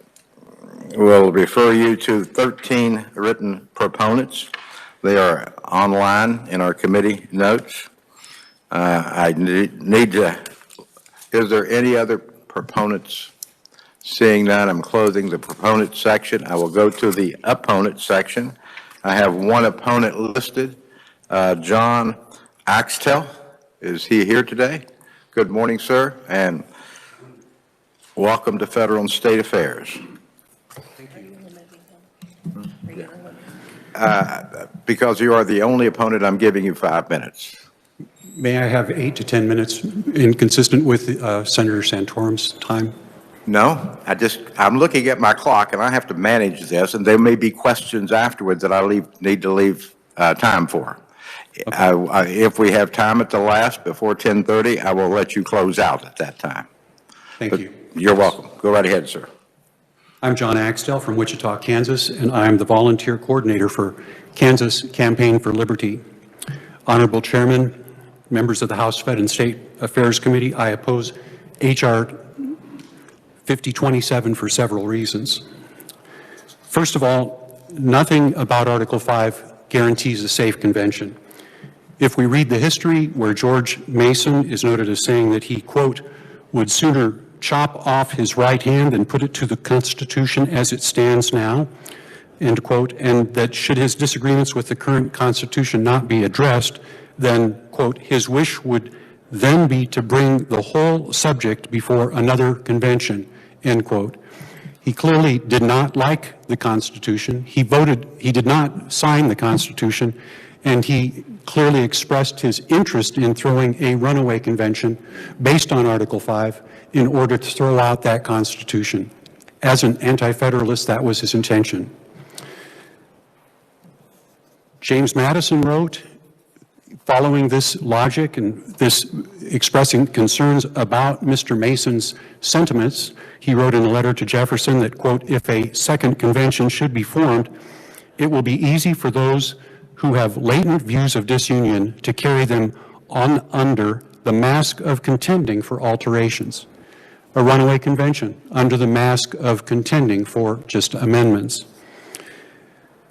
will refer you to 13 written proponents. They are online in our committee notes. I need to, is there any other proponents? Seeing none, I'm closing the proponent section. I will go to the opponent section. I have one opponent listed, John Axtell. Is he here today? Good morning, sir, and welcome to Federal and State Affairs. Because you are the only opponent, I'm giving you 5 minutes. May I have 8 to 10 minutes inconsistent with Senator Santorum's time? No, I'm looking at my clock and I have to manage this, and there may be questions afterwards that I need to leave time for. Okay. If we have time at the last, before 10:30, I will let you close out at that time. Thank you. You're welcome. Go right ahead, sir. I'm John Axtell from Wichita, Kansas, and I'm the volunteer coordinator for Kansas Campaign for Liberty. Honorable Chairman, members of the House Fed and State Affairs Committee, I oppose H.R. 5027 for several reasons. First of all, nothing about Article 5 guarantees a safe convention. If we read the history where George Mason is noted as saying that he, quote, would sooner chop off his right hand than put it to the Constitution as it stands now, end quote, and that should his disagreements with the current Constitution not be addressed, then, quote, his wish would then be to bring the whole subject before another convention, end quote. He clearly did not like the Constitution. He did not sign the Constitution, and he clearly expressed his interest in throwing a runaway convention based on Article 5 in order to throw out that Constitution. As an anti-federalist, that was his intention. James Madison wrote, following this logic and this expressing concerns about Mr. Mason's sentiments, he wrote in a letter to Jefferson that, quote, if a second convention should be formed, it will be easy for those who have latent views of disunion to carry them on under the mask of contending for alterations. A runaway convention under the mask of contending for just amendments.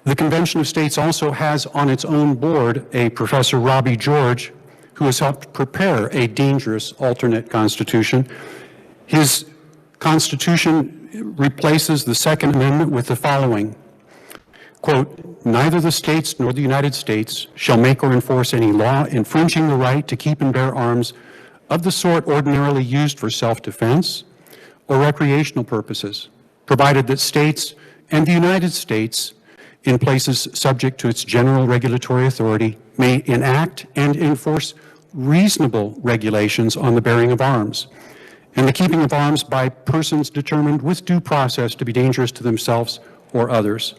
The Convention of States also has on its own board a Professor Robbie George, who has helped prepare a dangerous alternate constitution. His constitution replaces the Second Amendment with the following, quote, neither the states nor the United States shall make or enforce any law infringing the right to keep and bear arms of the sort ordinarily used for self-defense or recreational purposes, provided that states and the United States, in places subject to its general regulatory authority, may enact and enforce reasonable regulations on the bearing of arms and the keeping of arms by persons determined with due process to be dangerous to themselves or others.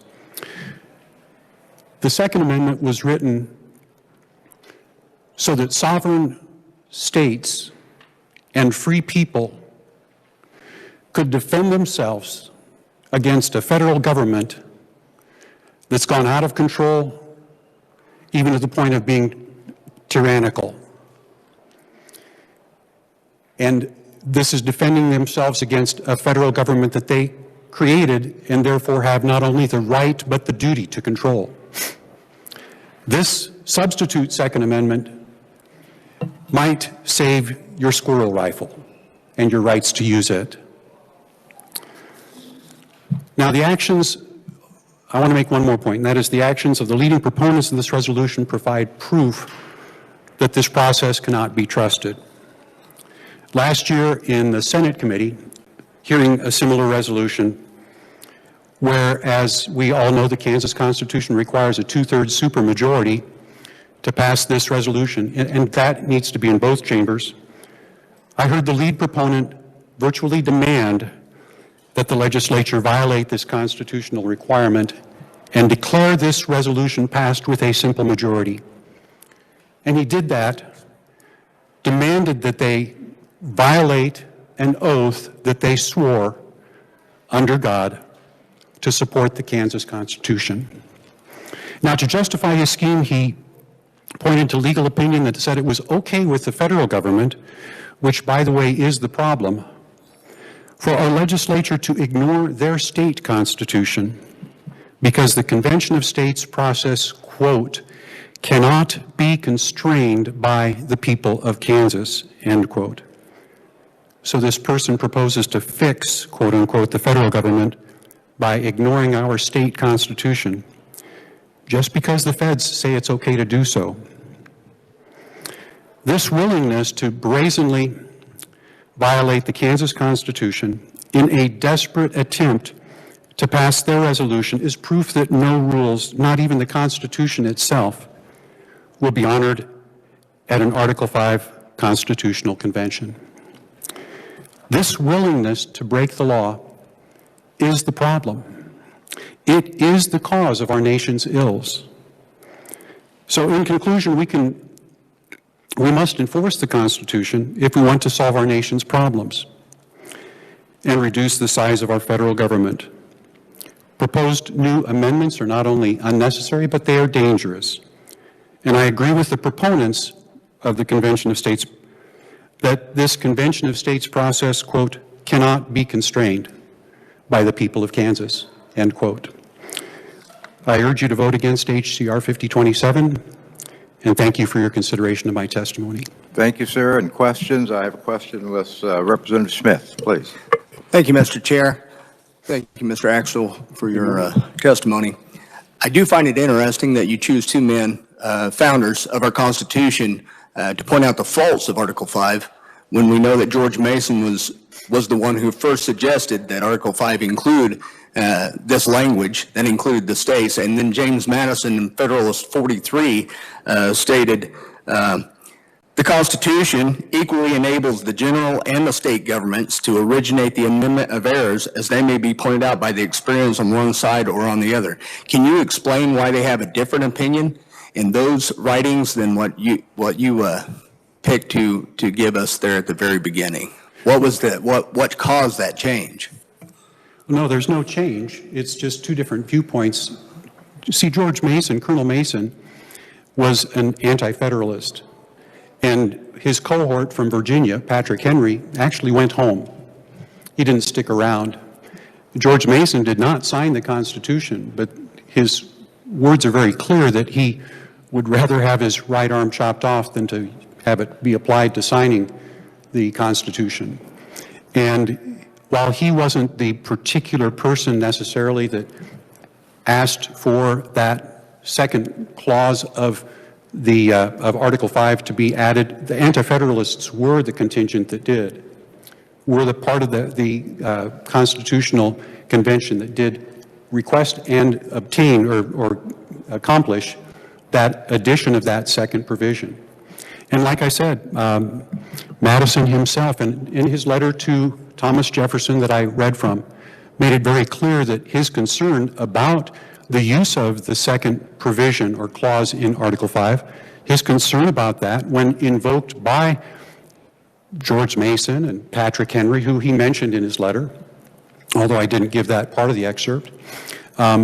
The Second Amendment was written so that sovereign states and free people could defend themselves against a federal government that's gone out of control, even to the point of being tyrannical. And this is defending themselves against a federal government that they created and therefore have not only the right but the duty to control. This substitute Second Amendment might save your squirrel rifle and your rights to use it. Now, the actions, I want to make one more point, and that is the actions of the leading proponents of this resolution provide proof that this process cannot be trusted. Last year in the Senate committee, hearing a similar resolution, where, as we all know, the Kansas Constitution requires a 2/3 supermajority to pass this resolution, and that needs to be in both chambers. I heard the lead proponent virtually demand that the legislature violate this constitutional requirement and declare this resolution passed with a simple majority. And he did that, demanded that they violate an oath that they swore under God to support the Kansas Constitution. Now, to justify his scheme, he pointed to legal opinion that said it was okay with the federal government, which, by the way, is the problem, for our legislature to ignore their state constitution because the Convention of States process, quote, cannot be constrained by the people of Kansas, end quote. So this person proposes to fix, quote unquote, the federal government by ignoring our state constitution, just because the feds say it's okay to do so. This willingness to brazenly violate the Kansas Constitution in a desperate attempt to pass their resolution is proof that no rules, not even the Constitution itself, will be honored at an Article 5 constitutional convention. This willingness to break the law is the problem. It is the cause of our nation's ills. So in conclusion, we must enforce the Constitution if we want to solve our nation's problems and reduce the size of our federal government. Proposed new amendments are not only unnecessary, but they are dangerous. And I agree with the proponents of the Convention of States that this Convention of States process, quote, cannot be constrained by the people of Kansas, end quote. I urge you to vote against HCR 5027, and thank you for your consideration of my testimony. Thank you, sir. And questions? I have a question with Representative Smith, please. Thank you, Mr. Chair. Thank you, Mr. Axel, for your testimony. I do find it interesting that you choose two men, founders of our Constitution, to point out the faults of Article 5, when we know that George Mason was the one who first suggested that Article 5 include this language that included the states, and then James Madison in Federalist 43 stated, the Constitution equally enables the general and the state governments to originate the amendment of errors as they may be pointed out by the experience on one side or on the other. Can you explain why they have a different opinion in those writings than what you picked to give us there at the very beginning? What caused that change? No, there's no change. It's just two different viewpoints. See, George Mason, Colonel Mason, was an anti-federalist. And his cohort from Virginia, Patrick Henry, actually went home. He didn't stick around. George Mason did not sign the Constitution, but his words are very clear that he would rather have his right arm chopped off than to have it be applied to signing the Constitution. And while he wasn't the particular person necessarily that asked for that second clause of Article 5 to be added, the Anti-Federalists were the contingent that did, were the part of the Constitutional Convention that did request and obtain or accomplish that addition of that second provision. And like I said, Madison himself, in his letter to Thomas Jefferson that I read from, made it very clear that his concern about the use of the second provision or clause in Article 5, his concern about that when invoked by George Mason and Patrick Henry, who he mentioned in his letter, although I didn't give that part of the excerpt,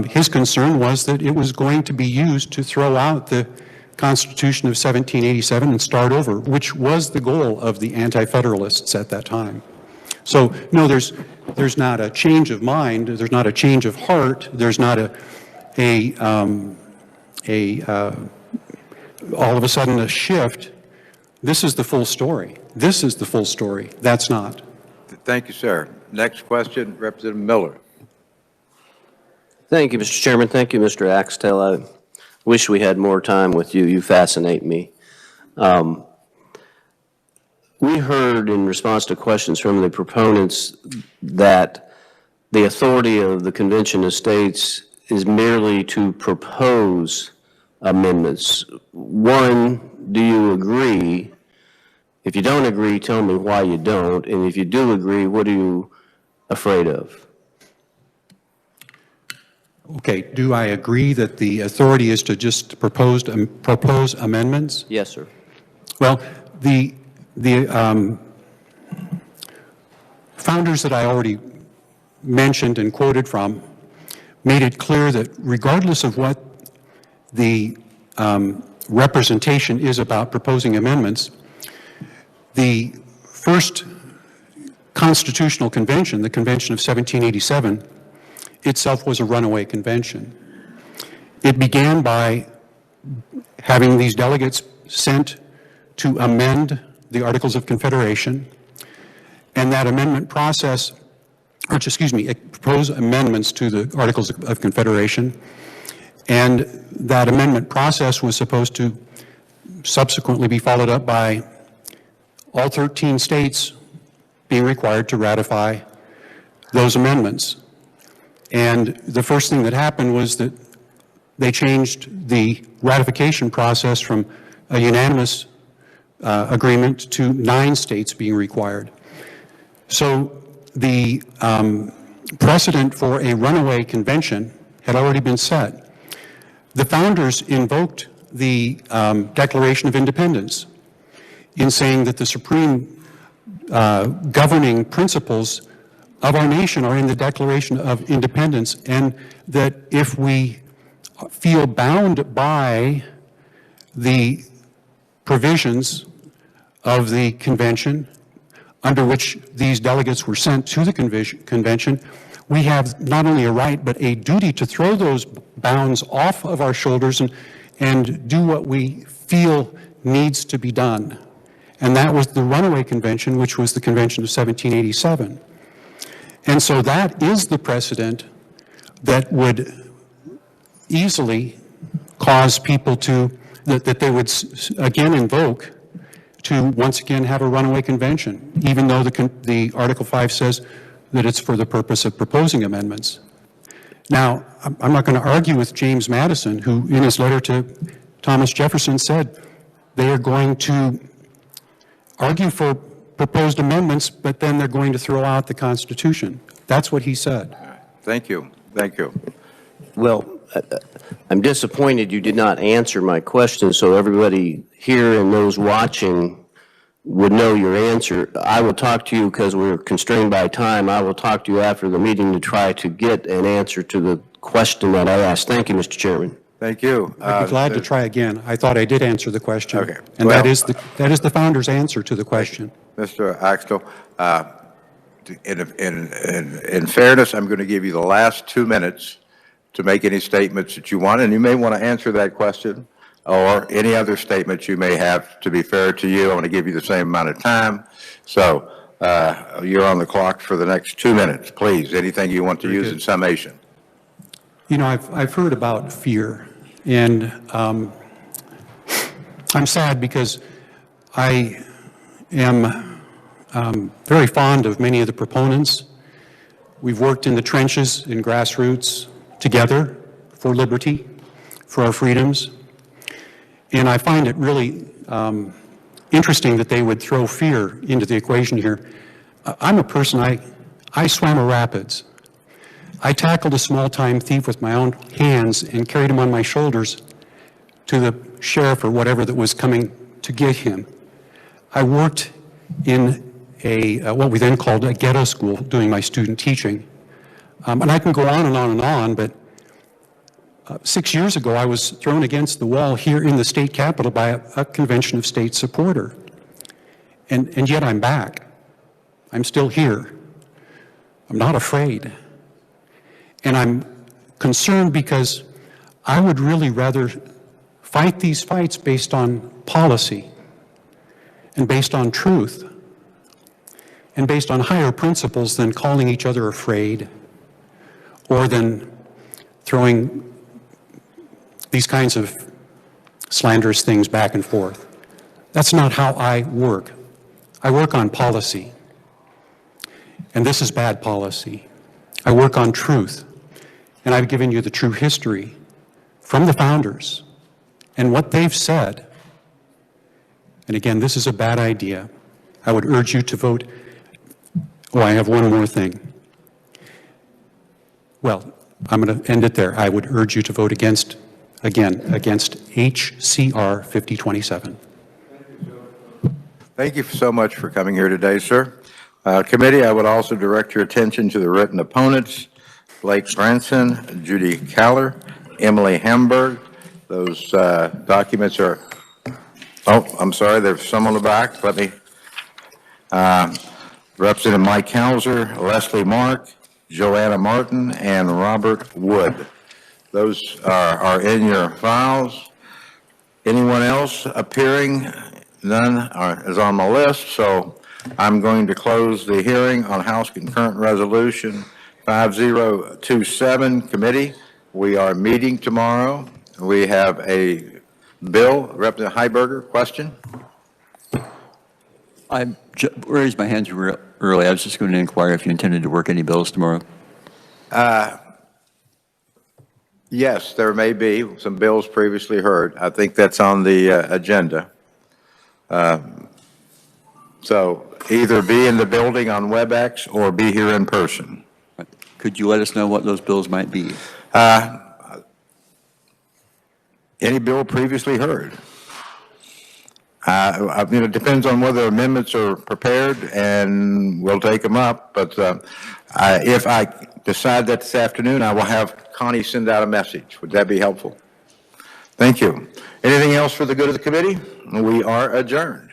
his concern was that it was going to be used to throw out the Constitution of 1787 and start over, which was the goal of the Anti-Federalists at that time. So, no, there's not a change of mind, there's not a change of heart, there's not all of a sudden a shift. This is the full story. This is the full story. That's not. Thank you, sir. Next question, Representative Miller. Thank you, Mr. Chairman. Thank you, Mr. Axtell. I wish we had more time with you. You fascinate me. We heard in response to questions from the proponents that the authority of the Convention of States is merely to propose amendments. One, do you agree? If you don't agree, tell me why you don't. And if you do agree, what are you afraid of? Okay, do I agree that the authority is to just propose amendments? Yes, sir. Well, the founders that I already mentioned and quoted from made it clear that regardless of what the representation is about proposing amendments, the first constitutional convention, the Convention of 1787, itself was a runaway convention. It began by having these delegates sent to amend the Articles of Confederation, and that amendment process, or excuse me, propose amendments to the Articles of Confederation, and that amendment process was supposed to subsequently be followed up by all 13 states being required to ratify those amendments. And the first thing that happened was that they changed the ratification process from a unanimous agreement to 9 states being required. So the precedent for a runaway convention had already been set. The founders invoked the Declaration of Independence in saying that the supreme governing principles of our nation are in the Declaration of Independence, and that if we feel bound by the provisions of the convention under which these delegates were sent to the convention, we have not only a right but a duty to throw those bounds off of our shoulders and do what we feel needs to be done. And that was the runaway convention, which was the Convention of 1787. And so that is the precedent that would easily cause people to, that they would again invoke to once again have a runaway convention, even though the Article 5 says that it's for the purpose of proposing amendments. Now, I'm not going to argue with James Madison, who in his letter to Thomas Jefferson said they are going to argue for proposed amendments, but then they're going to throw out the Constitution. That's what he said. Thank you. Thank you. Well, I'm disappointed you did not answer my question, so everybody here and those watching would know your answer. I will talk to you because we're constrained by time. I will talk to you after the meeting to try to get an answer to the question that I asked. Thank you, Mr. Chairman. Thank you. I'd be glad to try again. I thought I did answer the question. Okay. And Well, that is the founder's answer to the question. Mr. Axtell, in fairness, I'm going to give you the last 2 minutes to make any statements that you want, and you may want to answer that question or any other statements you may have. To be fair to you, I want to give you the same amount of time. So you're on the clock for the next 2 minutes. Please, anything you want to use in summation. You know, I've heard about fear, and I'm sad because I am very fond of many of the proponents. We've worked in the trenches, in grassroots, together for liberty, for our freedoms, and I find it really interesting that they would throw fear into the equation here. I'm a person, I swam a rapids. I tackled a small-time thief with my own hands and carried him on my shoulders to the sheriff or whatever that was coming to get him. I worked in what we then called a ghetto school doing my student teaching. And I can go on and on and on, but 6 years ago I was thrown against the wall here in the state capitol by a convention of state supporter. And yet I'm back. I'm still here. I'm not afraid. And I'm concerned because I would really rather fight these fights based on policy and based on truth and based on higher principles than calling each other afraid or than throwing these kinds of slanderous things back and forth. That's not how I work. I work on policy. And this is bad policy. I work on truth. And I've given you the true history from the founders and what they've said. And again, this is a bad idea. I would urge you to vote. Oh, I have one more thing. Well, I'm going to end it there. I would urge you to vote against, again, against HCR 5027. Thank you so much for coming here today, sir. Committee, I would also direct your attention to the written opponents, Blake Branson, Judy Caller, Emily Hamburg. Those documents are, oh, I'm sorry, there's some on the back. Let me, Representative Mike Hauser, Leslie Mark, Joanna Martin, and Robert Wood. Those are in your files. Anyone else appearing? None is on the list, so I'm going to close the hearing on House Concurrent Resolution 5027. Committee, we are meeting tomorrow. We have a bill. Representative Heiberger, question? I raised my hand early. I was just going to inquire if you intended to work any bills tomorrow. Yes, there may be some bills previously heard. I think that's on the agenda. So either be in the building on WebEx or be here in person. Could you let us know what those bills might be? Any bill previously heard. I mean, it depends on whether amendments are prepared, and we'll take them up. But if I decide that this afternoon, I will have Connie send out a message. Would that be helpful? Thank you. Anything else for the good of the committee? We are adjourned.